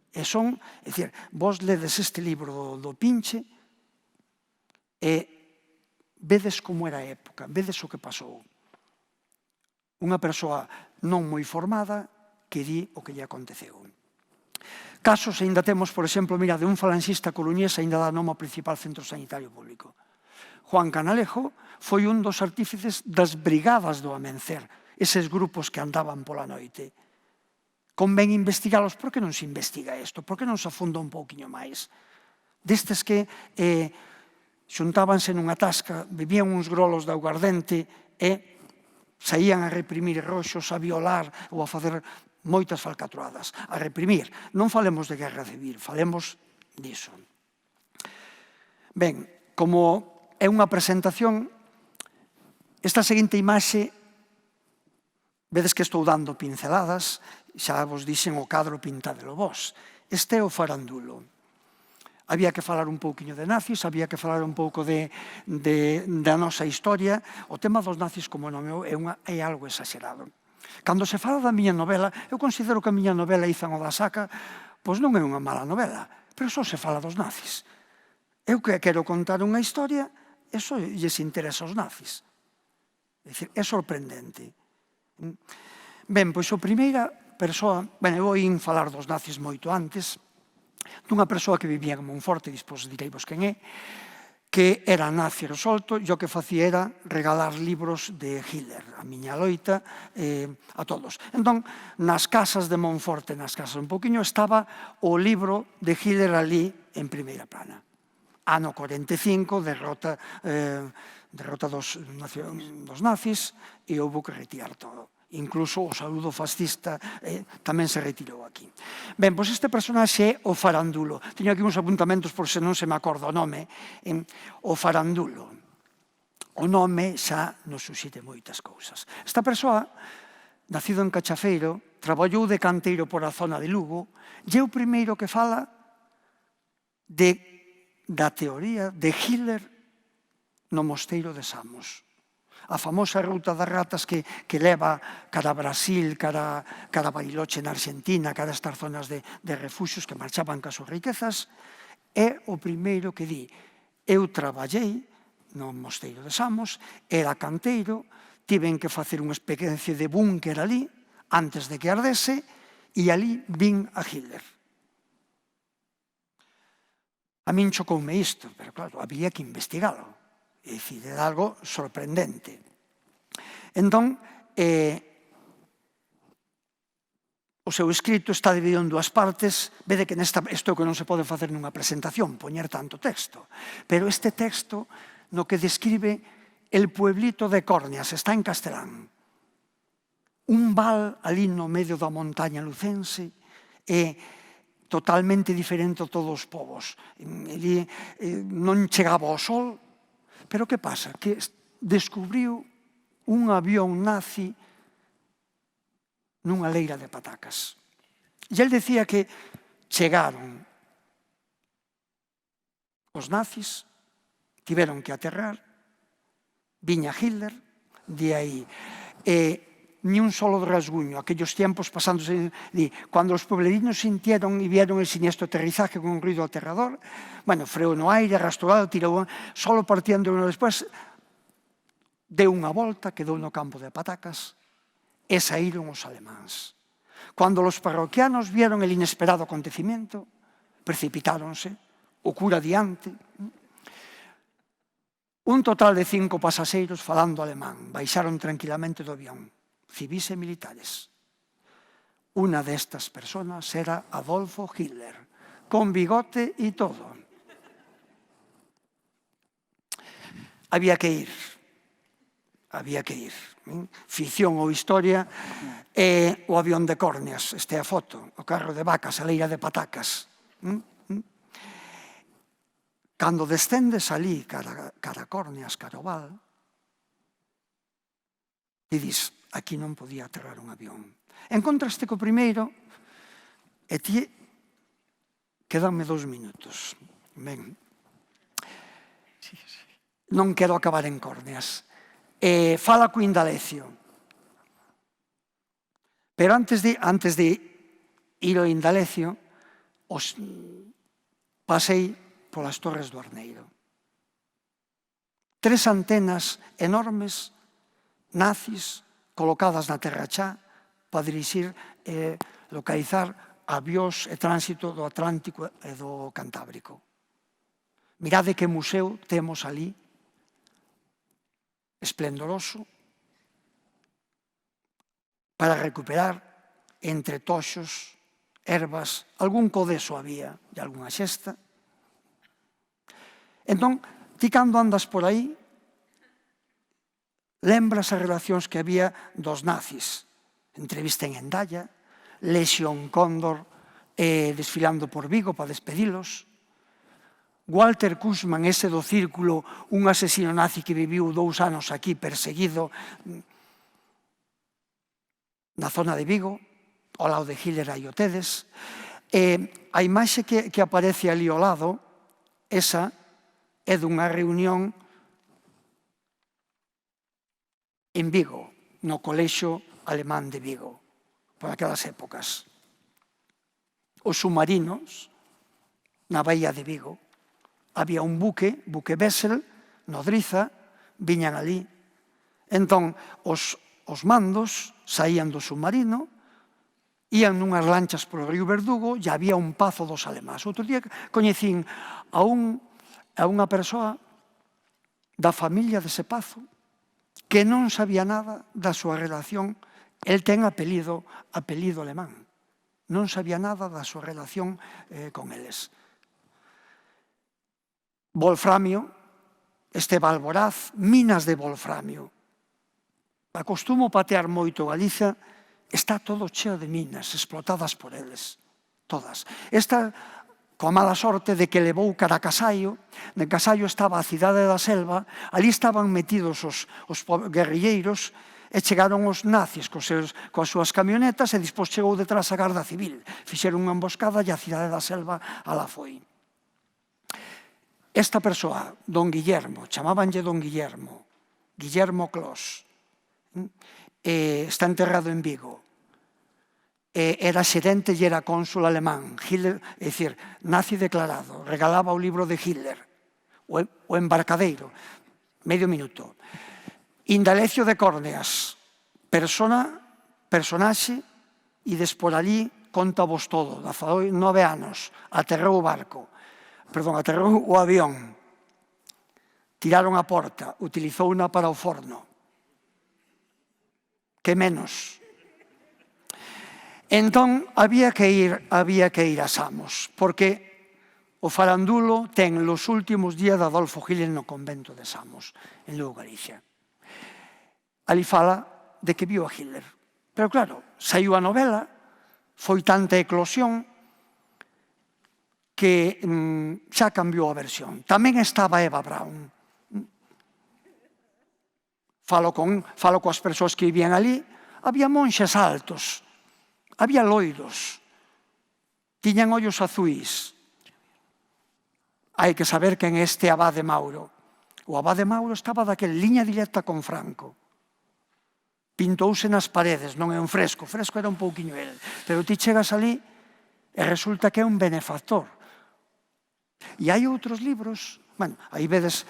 Speaker 3: E son, é dicir, vos ledes este libro do Pinche e vedes como era a época, vedes o que pasou. Unha persoa non moi formada que di o que lle aconteceu. Casos ainda temos, por exemplo, mira, de un falanxista coruñés ainda dá nome ao principal centro sanitario público. Juan Canalejo foi un dos artífices das brigadas do Amencer, eses grupos que andaban pola noite. Convén investigalos. Por que non se investiga isto? Por que non se afunda un pouquiño máis? Destes que xuntábanse nunha tasca, bebían uns grolos de aguardente e saían a reprimir roxos, a violar ou a facer moitas falcatruadas. A reprimir. Non falemos de guerra civil, falemos diso. Ben, como é unha presentación, esta seguinte imaxe, vedes que estou dando pinceladas, xa vos dixen o cadro pintadelo vos. Este é o farandulo. Había que falar un pouquiño de nazis, había que falar un pouco da nosa historia. O tema dos nazis, como non é algo exagerado. Cando se fala da miña novela, eu considero que a miña novela Izan o da Saca, pois non é unha mala novela, pero só se fala dos nazis. Eu que quero contar unha historia, e só lles interesa aos nazis. É dicir, é sorprendente. Ben, pois a primeira persoa, eu vou falar dos nazis moito antes, dunha persoa que vivía en Monforte, despois direivos quen é, que era nazi resolto, e o que facía era regalar libros de Hitler, a miña loita, a todos. Entón, nas casas de Monforte, nas casas un poquinho, estaba o libro de Hitler ali en primeira plana. Ano 45, derrota dos nazis, e houve que retirar todo. Incluso o saludo fascista tamén se retirou aquí. Ben, pois este personaxe é o farandulo. Teño aquí uns apuntamentos por se non se me acorda o nome. O farandulo. O nome xa nos suscite moitas cousas. Esta persoa, nacido en Cachafeiro, traballou de canteiro por a zona de Lugo, e é o primeiro que fala da teoría de Hitler no mosteiro de Samos. A famosa ruta das ratas que leva cara a Brasil, cara a Bariloche na Argentina, cara a estas zonas de refuxios que marchaban cas súas riquezas, é o primeiro que di: eu traballei no mosteiro de Samos, era canteiro, tiven que facer unha especie de búnker ali, antes de que ardese, e ali vin a Hitler. A min chocoume isto, pero claro, había que investigalo. É dicir, é algo sorprendente. Entón, o seu escrito está dividido en dúas partes. Vede que isto que non se pode facer nunha presentación, poñer tanto texto. Pero este texto, no que describe el pueblito de Cornias, está en castelán. Un val ali no medio da montaña lucense, totalmente diferente a todos os povos. Non chegaba ao sol. Pero que pasa? Que descubriu un avión nazi nunha leira de patacas. E el decía que chegaron os nazis, tiveron que aterrar, viña Hitler, de aí. Ni un solo rasguño, aquellos tiempos pasándose, cuando os pueblerinos sintieron e vieron el siniestro aterrizaje con un ruido aterrador, freou no aire, arrastrou, tirou, solo partiendo uno despois, deu unha volta, quedou no campo de patacas, e saíron os alemáns. Cuando los parroquianos vieron el inesperado acontecimiento, precipitáronse, o cura diante. Un total de 5 pasaxeiros falando alemán. Baixaron tranquilamente do avión, civís e militares. Una destas personas era Adolfo Hitler, con bigote e todo. Había que ir. Ficción ou historia é o avión de Córneas, este é a foto, o carro de vacas, a leira de patacas. Cando descendes ali cara Córneas, cara o Val, e dis, aquí non podía aterrar un avión. Encontraste co primeiro e ti, quedanme 2 minutos. Ben, non quero acabar en Córneas. Fala co Indalecio. Pero antes de ir ao Indalecio, pasei polas Torres do Arneiro. 3 antenas enormes, nazis, colocadas na terra xa, para dirixir e localizar avións e tránsito do Atlántico e do Cantábrico. Mirade que museo temos ali, esplendoroso, para recuperar entre toxos, ervas, algún codeso había e algunha xesta. Entón, ti cando andas por aí, lembras as relacións que había dos nazis. Entrevista en Hendaya, Lexión Cóndor desfilando por Vigo para despedilos. Walter Kussmann, ese do círculo, un asesino nazi que viviu 2 anos aquí perseguido na zona de Vigo, ao lado de Hitler aí o tedes. A imaxe que aparece ali ao lado, esa é dunha reunión en Vigo, no Colexio Alemán de Vigo, por aquelas épocas. Os submarinos, na bahía de Vigo, había un buque Bessel, nodriza, viñan ali. Entón, os mandos saían do submarino, ían nunhas lanchas polo río Verdugo e había un pazo dos alemáns. Outro día coñecín a unha persoa da familia dese pazo que non sabía nada da súa relación. El ten apelido alemán. Non sabía nada da súa relación con eles. Wolframio, Esteban Alboraz, minas de wolframio. Acostumo patear moito Galiza, está todo cheo de minas explotadas por eles, todas. Esta, coa mala sorte de que levou cara a Casallo, de Casallo estaba a cidade da Selva, ali estaban metidos os guerrilleiros, e chegaron os nazis coas súas camionetas e despois chegou detrás a Garda Civil. Fixeron unha emboscada e a cidade da Selva alá foi. Esta persoa, don Guillermo, chamábanlle don Guillermo, Guillermo Clos, está enterrado en Vigo. Era xerente e era cónsul alemán, Hitler, é dicir, nazi declarado, regalaba o libro de Hitler, o embarcadeiro. Medio minuto. Indalecio de Córneas, personaxe, e por ali conta vos todo. 9 anos, aterrou o barco, aterrou o avión, tiraron a porta, utilizouna para o forno. Que menos? Entón, había que ir a Samos, porque o farandulo ten os últimos días de Adolfo Hitler no convento de Samos, en Lugo, Galicia. Ali fala de que viu a Hitler. Pero claro, saiu a novela, foi tanta eclosión que xa cambiou a versión. Tamén estaba Eva Braun. Falo coas persoas que vivían ali, había monxes altos, había loiros, tiñan ollos azuis. Hai que saber quen é este abade Mauro. O abade Mauro estaba daquel liña directa con Franco. Pintouse nas paredes, non é un fresco, o fresco era un pouquiño el, pero ti chegas ali e resulta que é un benefactor. E hai outros libros, aí vedes,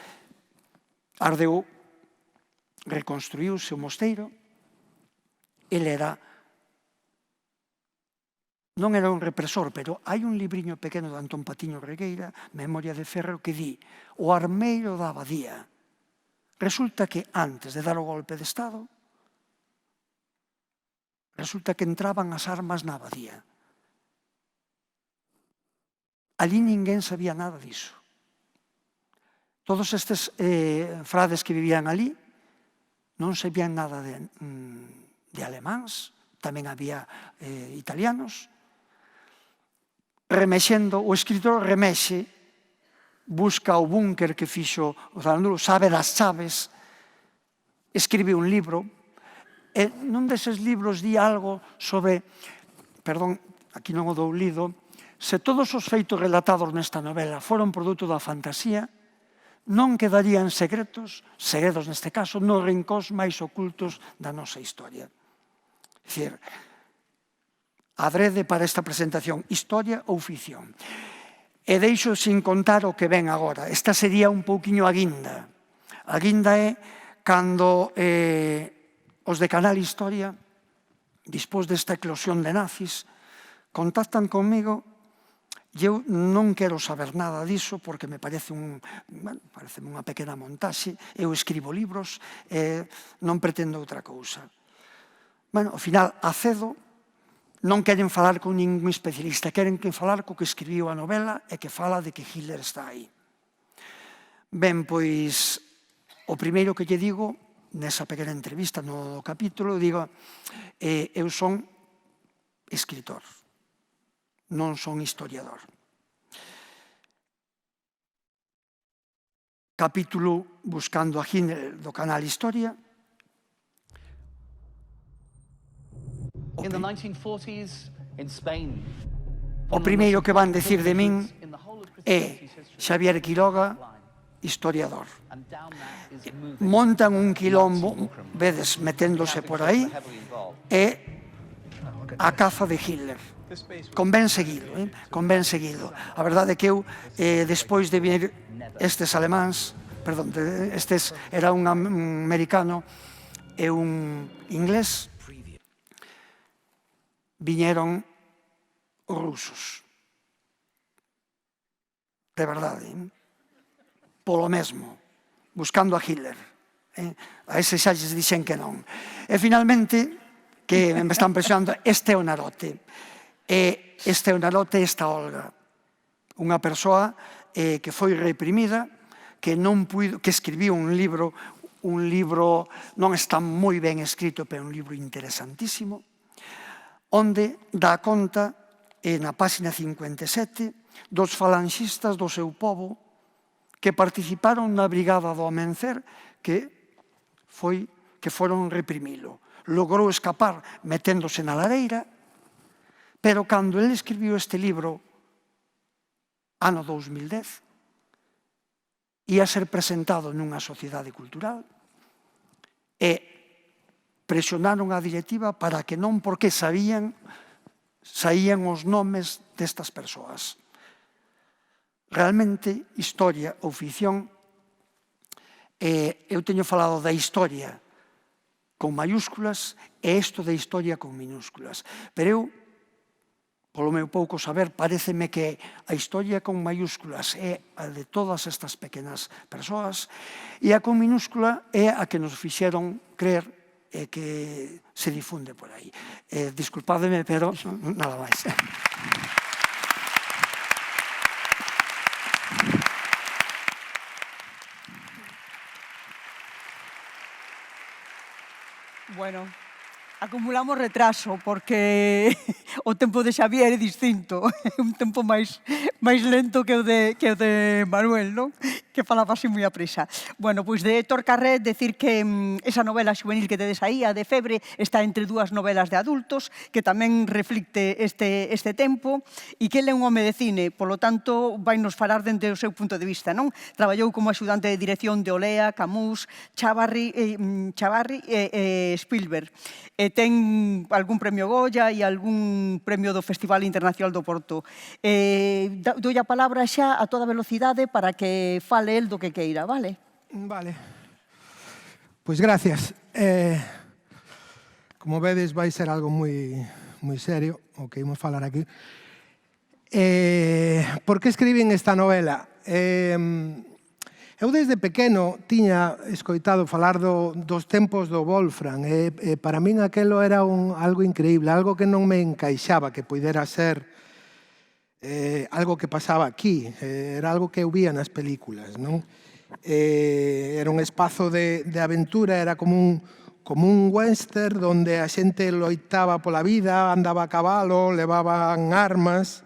Speaker 3: ardeu, reconstruíuse o mosteiro, ele non era un represor, pero hai un libriño pequeno de Antón Patiño Regueira, Memoria de Ferro, que di: o armeiro da abadía. Resulta que antes de dar o golpe de Estado, resulta que entraban as armas na abadía. Allí ninguén sabía nada diso. Todos estes frades que vivían allí non sabían nada de alemáns, tamén había italianos. Remexendo, o escritor remexe, busca o búnker que fixo o Zaranduro, sabe das chaves, escribe un libro, e nun deses libros di algo sobre, perdón, aquí non o dou lido, se todos os feitos relatados nesta novela foron produto da fantasía, non quedarían segredos neste caso, nos rincóns máis ocultos da nosa historia. É dicir, adrede para esta presentación, historia ou ficción. E deixo sin contar o que ven agora. Esta sería un pouquiño a guinda. A guinda é cando os de Canal Historia, despois desta eclosión de nazis, contactan conmigo e eu non quero saber nada diso porque me parece unha pequena montaxe. Eu escribo libros e non pretendo outra cousa. Ao final, acedo, non queren falar con ningún especialista, queren falar co que escribiu a novela e que fala de que Hitler está aí. Ben, pois, o primeiro que lle digo, nesa pequena entrevista no capítulo, digo, eu son escritor, non son historiador. Capítulo Buscando a Hitler do Canal Historia. O primeiro que van decir de min é Xavier Quiroga, historiador. Montan un quilombo, vedes, meténdose por aí, e a caza de Hitler. Convén seguido, convén seguido. A verdade é que eu, despois de vir estes alemáns, perdón, estes era un americano e un inglés, viñeron os rusos. De verdade, polo mesmo, buscando a Hitler. A ese xa lles dixen que non. E finalmente, que me están presionando, este é o Narote. Este é o Narote, esta Olga. Unha persoa que foi reprimida, que escribiu un libro non está moi ben escrito, pero un libro interesantísimo, onde dá conta, na páxina 57, dos falanxistas do seu pobo que participaron na Brigada do Amencer que foron reprimilo. Logrou escapar meténdose na lareira, pero cando ele escribiu este libro, ano 2010, ia ser presentado nunha sociedade cultural e presionaron a directiva para que non, porque saían os nomes destas persoas. Realmente, historia ou ficción, eu teño falado da historia con mayúsculas e isto da historia con minúsculas. Pero eu, polo meu pouco saber, pareceme que a historia con mayúsculas é a de todas estas pequenas persoas e a con minúscula é a que nos fixeron creer e que se difunde por aí. Disculpademe, pero nada máis.
Speaker 1: Bueno, acumulamos retraso porque o tempo de Xavier é distinto, é un tempo máis lento que o de Manuel, non? Que falaba así moi a prisa. Bueno, pois de Héctor Carret, decir que esa novela xuvenil que tedes aí, a de Febre, está entre dúas novelas de adultos, que tamén reflicte este tempo, e que ele é un home de cine, polo tanto, vai nos falar dende o seu punto de vista, non? Traballou como axudante de dirección de Olea, Camus, Chavarri e Spielberg. Ten algún premio Goya e algún premio do Festival Internacional do Porto. Dou a palabra xa a toda velocidade para que fale el do que queira, vale?
Speaker 4: Vale. Pois gracias. Como vedes, vai ser algo moi serio o que imos falar aquí. Por que escribín esta novela? Eu desde pequeno tiña escoitado falar dos tempos do Wolfram e para min aquelo era algo increíble, algo que non me encaixaba, que pudera ser algo que pasaba aquí, era algo que eu vía nas películas, non? Era un espazo de aventura, era como un western onde a xente loitaba pola vida, andaba a cabalo, levaban armas,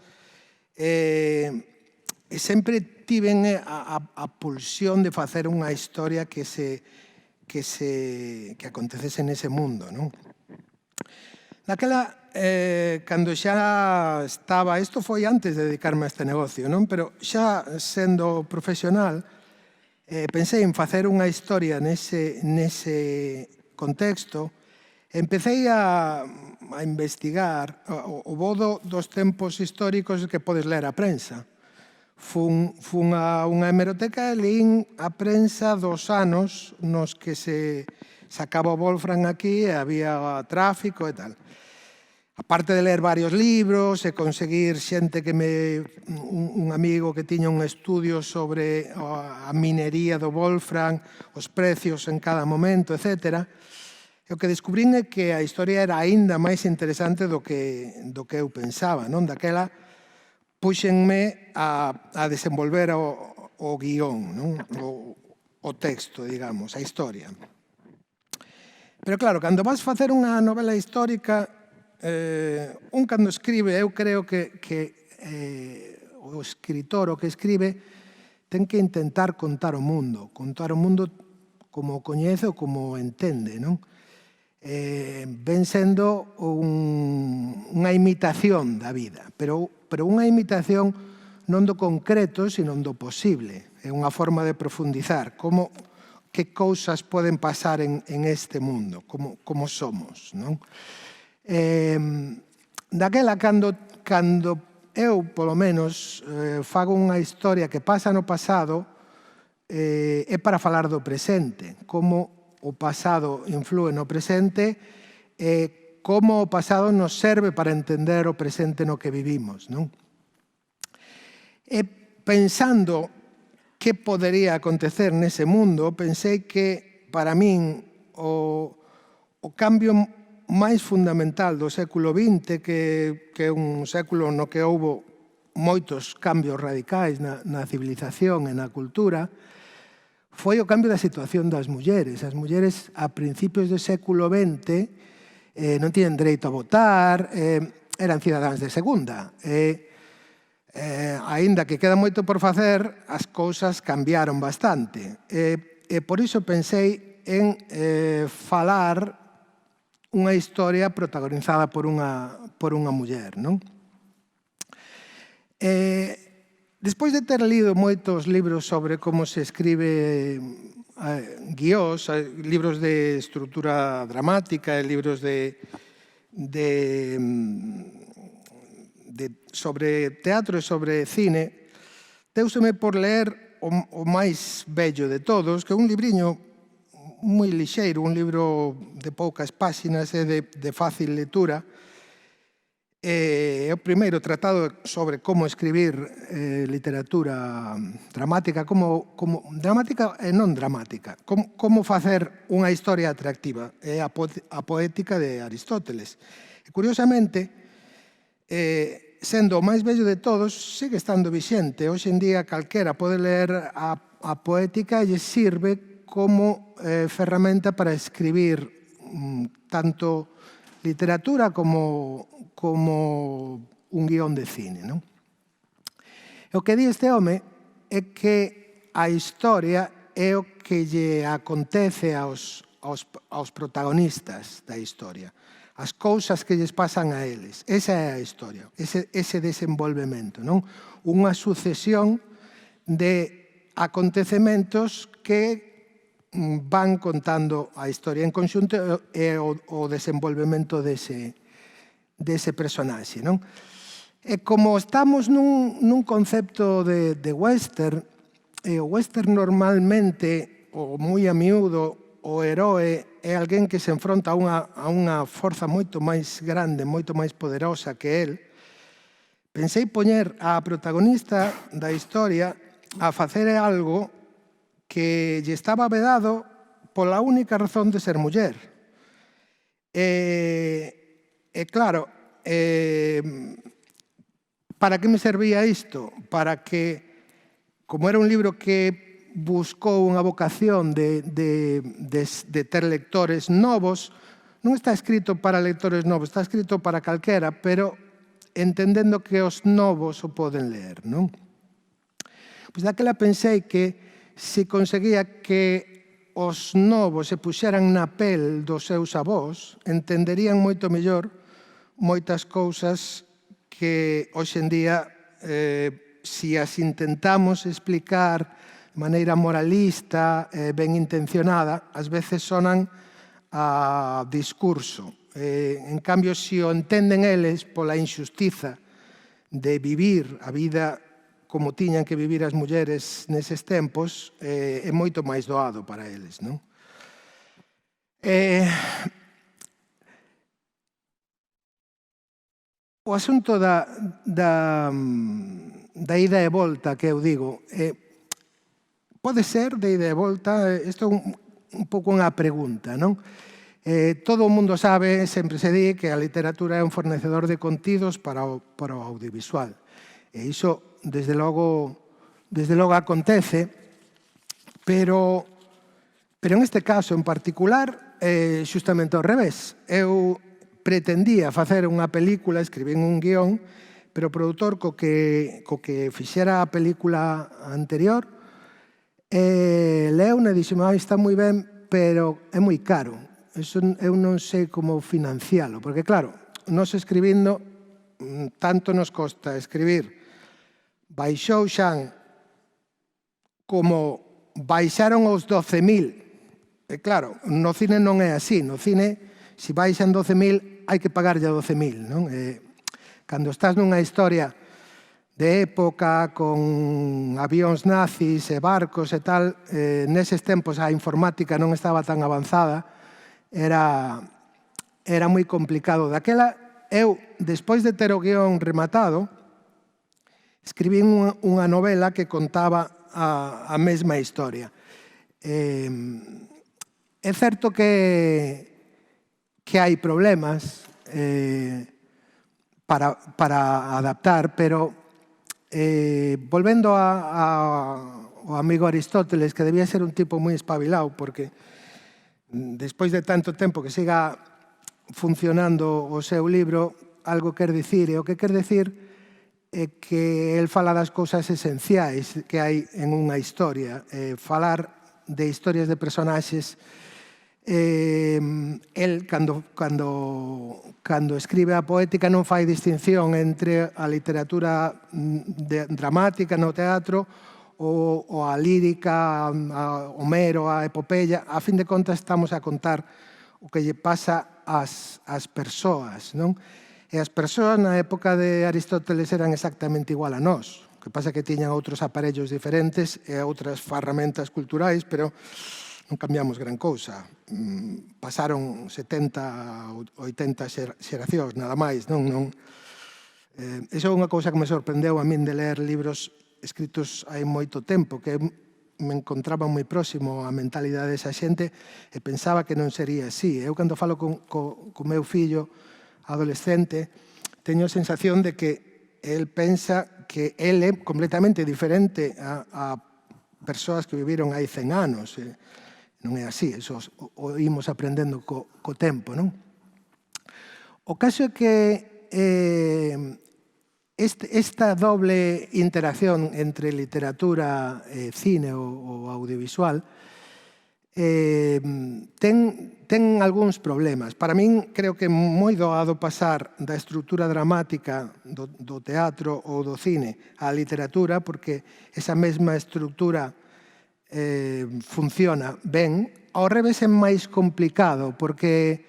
Speaker 4: e sempre tiven a pulsión de facer unha historia que acontecese nese mundo, non? Daquela, cando xa estaba, isto foi antes de dedicarme a este negocio, non? Pero xa sendo profesional, pensei en facer unha historia nese contexto. Empecei a investigar o bo dos tempos históricos que podes ler a prensa. Fun a unha hemeroteca e lín a prensa dos anos nos que se sacaba o Wolfram aquí e había tráfico e tal. Aparte de ler varios libros e conseguir xente un amigo que tiña un estudio sobre a minería do Wolfram, os precios en cada momento, etc., o que descubrín é que a historia era aínda máis interesante do que eu pensaba, non? Daquela puxenme a desenvolver o guión, non? O texto, digamos, a historia. Pero claro, cando vas facer unha novela histórica, cando escribe, eu creo que o escritor, o que escribe, ten que intentar contar o mundo como o coñece ou como o entende, non? Ven sendo unha imitación da vida, pero unha imitación non do concreto, sino do posible. É unha forma de profundizar que cousas poden pasar en este mundo, como somos, non? Daquela, cando eu, polo menos, fago unha historia que pasa no pasado, é para falar do presente, como o pasado inflúe no presente e como o pasado nos serve para entender o presente no que vivimos, non? E pensando que podería acontecer nese mundo, pensei que, para min, o cambio máis fundamental do século XX, que é un século no que houbo moitos cambios radicais na civilización e na cultura, foi o cambio da situación das mulleres. As mulleres, a principios do século XX, non tiñen dereito a votar, eran cidadáns de segunda. Aínda que queda moito por facer, as cousas cambiaron bastante. E por iso pensei en falar unha historia protagonizada por unha muller, non? Despois de ter lido moitos libros sobre como se escribe guiós, libros de estrutura dramática e libros sobre teatro e sobre cine, deuseme por ler o máis bello de todos, que é un libriño moi lixeiro, un libro de poucas páxinas e de fácil lectura. É o primeiro tratado sobre como escribir literatura dramática, dramática e non dramática, como facer unha historia atractiva. É a poética de Aristóteles. E, curiosamente, sendo o máis bello de todos, sigue estando vixente. Hoxe en día calquera pode ler a poética e lle sirve como ferramenta para escribir tanto literatura como un guión de cine, non? O que di este home é que a historia é o que lle acontece aos protagonistas da historia, as cousas que lles pasan a eles. Esa é a historia, ese desenvolvemento, non? Unha sucesión de acontecementos que van contando a historia en conxunto e o desenvolvemento dese personaxe, non? E como estamos nun concepto de western, o western normalmente, o moi a miúdo, o heroe é alguén que se enfronta a unha forza moito máis grande, moito máis poderosa que el. Pensei poñer a protagonista da historia a facer algo que lle estaba vedado pola única razón de ser muller. E claro, para que me servía isto? Para que, como era un libro que buscou unha vocación de ter lectores novos, non está escrito para lectores novos, está escrito para calquera, pero entendendo que os novos o poden ler, non? Pois daquela pensei que se conseguía que os novos se puxeran na pel dos seus avós, entenderían moito mellor moitas cousas que hoxe en día, se as intentamos explicar de maneira moralista, ben intencionada, ás veces sonan a discurso. En cambio, se o entenden eles pola injustiza de vivir a vida como tiñan que vivir as mulleres neses tempos, é moito máis doado para eles, non? O asunto da ida e volta que eu digo, pode ser de ida e volta, isto é un pouco unha pregunta, non? Todo o mundo sabe, sempre se di, que a literatura é un fornecedor de contidos para o audiovisual. E iso, desde logo acontece, pero en este caso en particular, xustamente ao revés. Eu pretendía facer unha película, escribín un guión, pero o produtor co que fixera a película anterior, leu e dixo, está moi ben, pero é moi caro. Eu non sei como financialo, porque claro, nós escribindo, tanto nos costa escribir. Baixou Xan como baixaron os 12.000. E claro, no cine non é así. No cine, se baixan 12.000, hai que pagarlle a 12.000, non? Cando estás nunha historia de época con avións nazis e barcos e tal, neses tempos a informática non estaba tan avanzada, era moi complicado. Daquela, eu, despois de ter o guión rematado, escribín unha novela que contaba a mesma historia. É certo que hai problemas para adaptar, pero volvendo ao amigo Aristóteles, que debía ser un tipo moi espabilado, porque despois de tanto tempo que siga funcionando o seu libro, algo quer dicir, e o que quer dicir é que el fala das cousas esenciais que hai en unha historia. Falar de historias de personaxes, el, cando escribe a poética, non fai distinción entre a literatura dramática no teatro ou a lírica, a Homero, a epopeya. A fin de contas, estamos a contar o que lle pasa ás persoas, non? E as persoas na época de Aristóteles eran exactamente igual a nós. O que pasa é que tiñan outros aparellos diferentes e outras ferramentas culturais, pero non cambiamos gran cousa. Pasaron 70, 80 xeracións, nada máis. Iso é unha cousa que me sorprendeu a min de ler libros escritos hai moito tempo, que me encontraba moi próximo á mentalidade desa xente e pensaba que non sería así. Eu, cando falo co meu fillo adolescente, teño a sensación de que el pensa que el é completamente diferente a persoas que viviron hai 100 anos. Non é así, eso o imos aprendendo co tempo, non? O caso é que esta doble interacción entre literatura e cine ou audiovisual ten algúns problemas. Para min, creo que é moi doado pasar da estrutura dramática do teatro ou do cine á literatura, porque esa mesma estrutura funciona ben. Ao revés é máis complicado, porque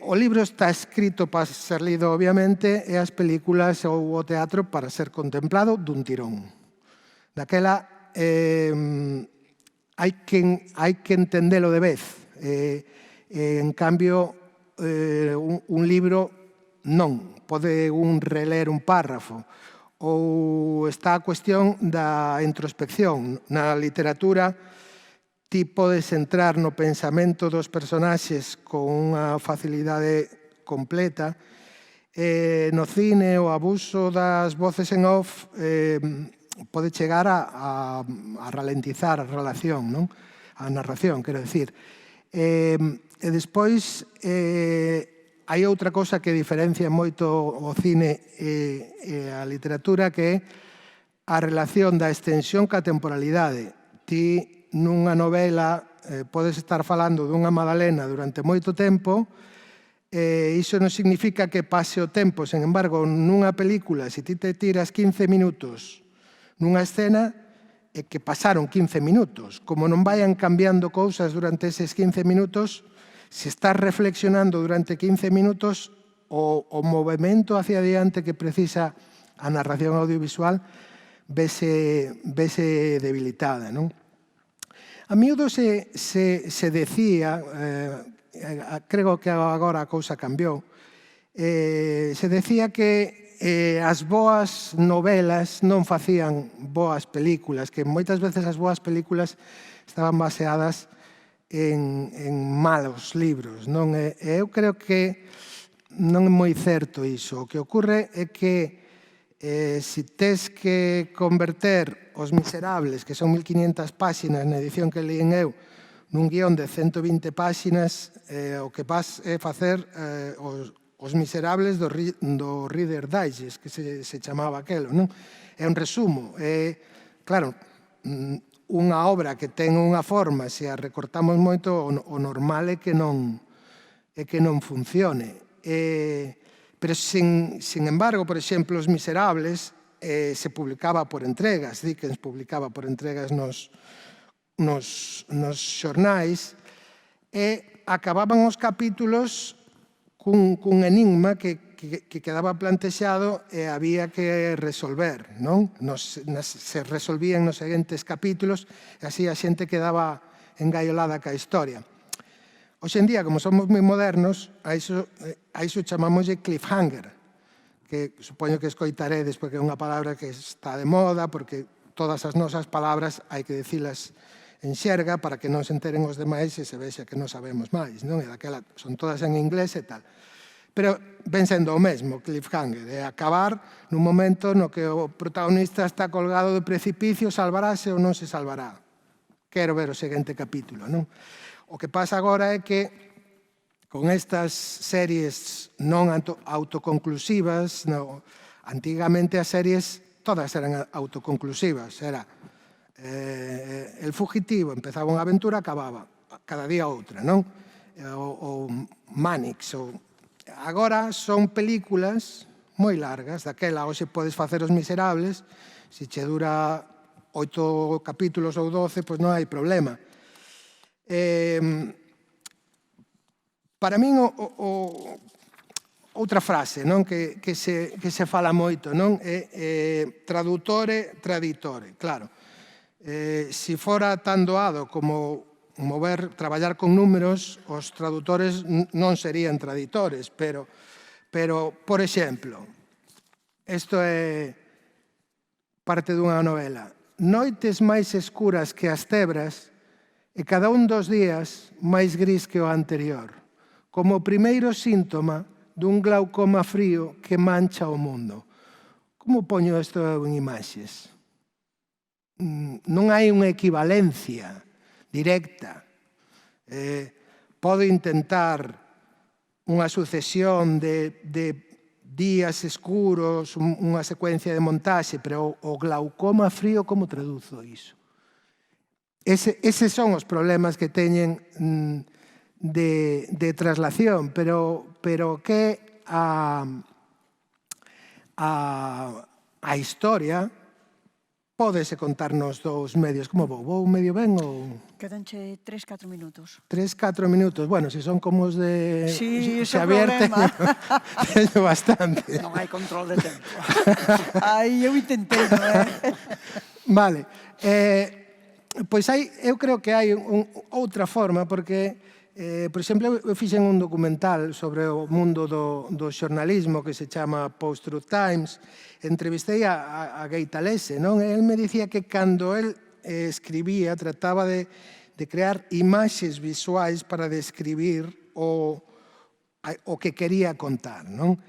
Speaker 4: o libro está escrito para ser lido, obviamente, e as películas ou o teatro para ser contemplado dun tirón. Daquela, hai que entendelo de vez. En cambio, un libro non. Pode un reler un párrafo ou está a cuestión da introspección. Na literatura, ti podes entrar no pensamento dos personaxes con unha facilidade completa. No cine, o abuso das voces en off pode chegar a ralentizar a relación, non? A narración, quero dicir. E despois, hai outra cosa que diferencia moito o cine e a literatura, que é a relación da extensión ca temporalidade. Ti, nunha novela, podes estar falando dunha Madalena durante moito tempo, iso non significa que pase o tempo. Sen embargo, nunha película, se ti te tiras 15 minutos nunha escena, é que pasaron 15 minutos. Como non vayan cambiando cousas durante eses 15 minutos, se estás reflexionando durante 15 minutos, o movimento hacia adiante que precisa a narración audiovisual vese debilitada, non? A miúdo se decía, creo que agora a cousa cambiou, se decía que as boas novelas non facían boas películas, que moitas veces as boas películas estaban baseadas en malos libros, non? Eu creo que non é moi certo iso. O que ocorre é que se tes que converter Os Miserables, que son 1500 páxinas na edición que leín eu, nun guión de 120 páxinas, o que vas é facer Os Miserables do Reader Digest, que se chamaba aquelo, non? É un resumo. Claro, unha obra que ten unha forma, se a recortamos moito, o normal é que non funcione. Pero, sin embargo, por exemplo, Os Miserables se publicaba por entregas, Dickens publicaba por entregas nos xornais, e acababan os capítulos cun enigma que quedaba plantexado e había que resolver, non? Se resolvían nos seguintes capítulos e así a xente quedaba engaiolada ca historia. Hoxe en día, como somos moi modernos, a iso chamámoslle cliffhanger, que supoño que escoitaredes porque é unha palabra que está de moda, porque todas as nosas palabras hai que dicilas en xerga para que non se enteren os demais e se vexa que non sabemos máis, non? E daquela son todas en inglés e tal. Pero ven sendo o mesmo, cliffhanger, é acabar nun momento no que o protagonista está colgado do precipicio, salvarase ou non se salvará. Quero ver o seguinte capítulo, non? O que pasa agora é que con estas series non autoconclusivas, antigamente as series todas eran autoconclusivas, era El Fugitivo, empezaba unha aventura, acababa, cada día outra, non? Ou Mannix, agora son películas moi largas, daquela hoxe podes facer Os Miserables, se che dura 8 capítulos ou 12, pois non hai problema. Para min, outra frase que se fala moito é tradutore, traditore. Claro, se fora tan doado como traballar con números, os tradutores non serían traditores, pero, por exemplo, isto é parte dunha novela. Noites máis escuras que as tebras e cada un dos días máis gris que o anterior, como o primeiro síntoma dun glaucoma frío que mancha o mundo. Como poño isto en imaxes? Non hai unha equivalencia directa. Podo intentar unha sucesión de días escuros, unha secuencia de montaxe, pero o glaucoma frío, como traduzo iso? Eses son os problemas que teñen de traslación, pero que a historia pódese contar nos dous medios. Como vou? Vou medio ben ou...?
Speaker 1: Quedanche 3-4 minutos.
Speaker 4: 3-4 minutos. Bueno, se son como os de...
Speaker 1: Sí, ese é o problema.
Speaker 4: Teño bastante.
Speaker 1: Non hai control de tempo. Ai, eu intentei, non é?
Speaker 4: Vale. Pois eu creo que hai outra forma, porque Por exemplo, eu fixen un documental sobre o mundo do xornalismo que se chama Post-Truth Times. Entrevistei a Gay Talese, non? El me dicía que cando el escribía trataba de crear imaxes visuais para describir o que quería contar, non?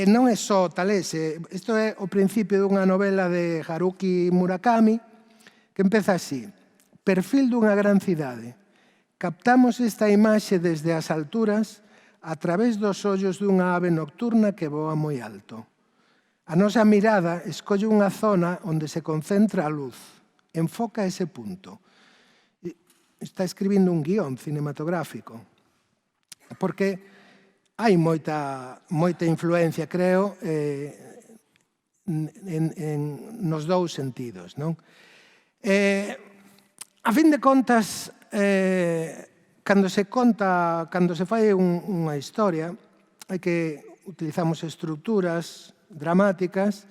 Speaker 4: Non é só Talese, isto é o principio dunha novela de Haruki Murakami que empeza así: perfil dunha gran cidade. Captamos esta imaxe desde as alturas a través dos ollos dunha ave nocturna que voa moi alto. A nosa mirada escolle unha zona onde se concentra a luz. Enfoca ese punto. Está escribindo un guión cinematográfico. Porque hai moita influencia, creo, nos dous sentidos, non? A fin de contas, cando se fai unha historia, utilizamos estruturas dramáticas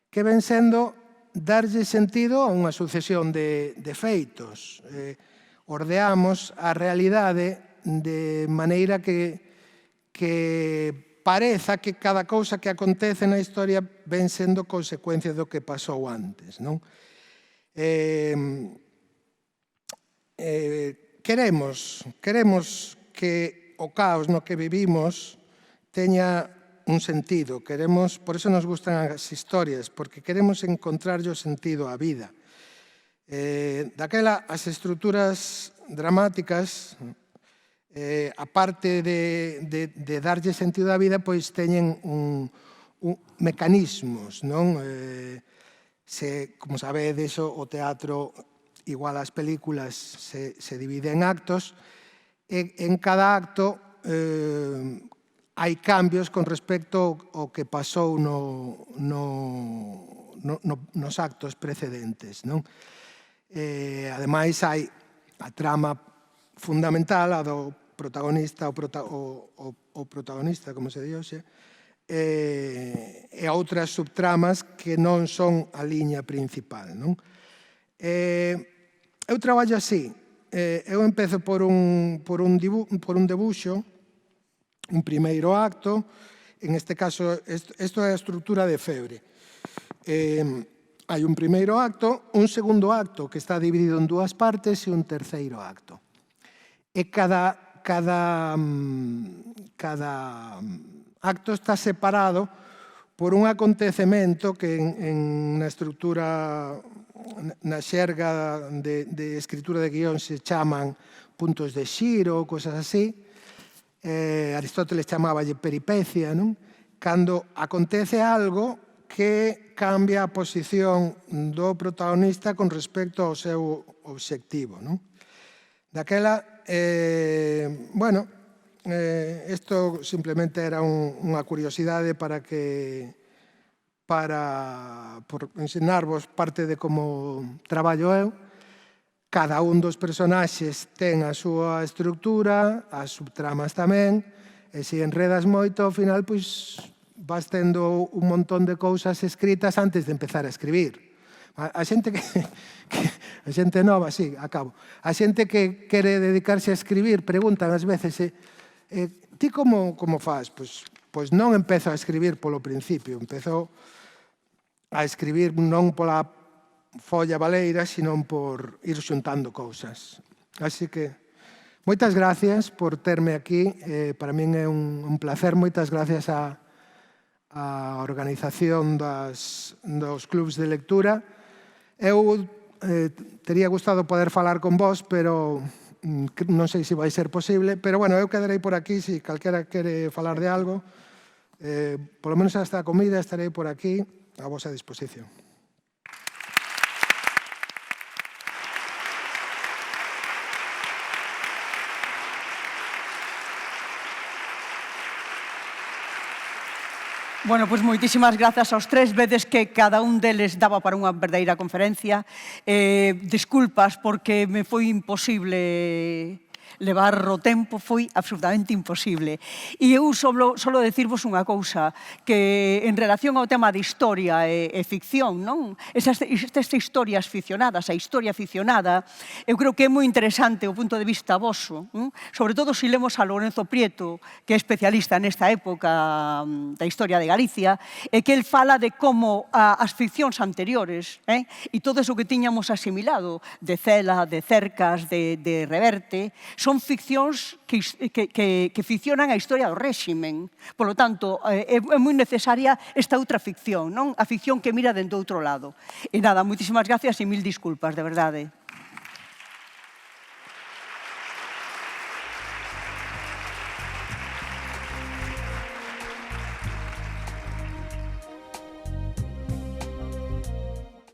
Speaker 4: que ven sendo darlle sentido a unha sucesión de feitos. Ordeamos a realidade de maneira que pareza que cada cousa que acontece na historia ven sendo consecuencia do que pasou antes, non? Queremos que o caos no que vivimos teña un sentido. Por eso nos gustan as historias, porque queremos encontrarlle o sentido á vida. Daquela, as estruturas dramáticas, a parte de darlle sentido á vida, pois teñen mecanismos, non? Como sabedes, o teatro, igual as películas, se divide en actos, e en cada acto hai cambios con respecto ao que pasou nos actos precedentes, non? Ademais, hai a trama fundamental, a do protagonista, o protagonista, como se di hoxe, e outras subtramas que non son a liña principal, non? Eu traballo así. Eu empezo por un debuxo, un primeiro acto. En este caso, isto é a estrutura de Febre. Hai un primeiro acto, un segundo acto que está dividido en dúas partes e un terceiro acto. E cada acto está separado por un acontecemento que na estrutura, na xerga de escritura de guión se chaman puntos de xiro, cosas así. Aristóteles chamáballe peripecia, non? Cando acontece algo que cambia a posición do protagonista con respecto ao seu obxectivo, non? Daquela, isto simplemente era unha curiosidade por ensinarvos parte de como traballo eu. Cada un dos personaxes ten a súa estrutura, as subtramas tamén, e se enredas moito, ao final, pois, vas tendo un montón de cousas escritas antes de empezar a escribir. A xente a xente nova, sí, acabo. A xente que quere dedicarse a escribir preguntan ás veces, ti como faz? Pois non empezo a escribir polo principio, empezo a escribir non pola folla baleira, senón por ir xuntando cousas. Así que, moitas gracias por terme aquí. Para min é un placer. Moitas gracias á organización dos clubs de lectura. Eu tería gustado poder falar con vos, pero non sei se vai ser posible. Pero, bueno, eu quedarei por aquí, se calquera quere falar de algo. Polo menos hasta a comida estarei por aquí a vosa disposición.
Speaker 1: Bueno, pois moitísimas grazas aos tres. Vedes que cada un deles daba para unha verdadeira conferencia. Disculpas porque me foi imposible levar o tempo foi absolutamente imposible. E eu solo decirvos unha cousa, que en relación ao tema de historia e ficción, non? Estas historias ficcionadas, a historia ficcionada, eu creo que é moi interesante o punto de vista voso, sobre todo se lemos a Lorenzo Prieto, que é especialista nesta época da historia de Galicia, e que el fala de como as ficcións anteriores e todo eso que tiñamos asimilado de Cela, de Cercas, de Reverte, son ficcións que ficcionan a historia do réximen. Por lo tanto, é moi necesaria esta outra ficción, non? A ficción que mira dentro do outro lado. E nada, moitísimas gracias e mil disculpas, de verdade.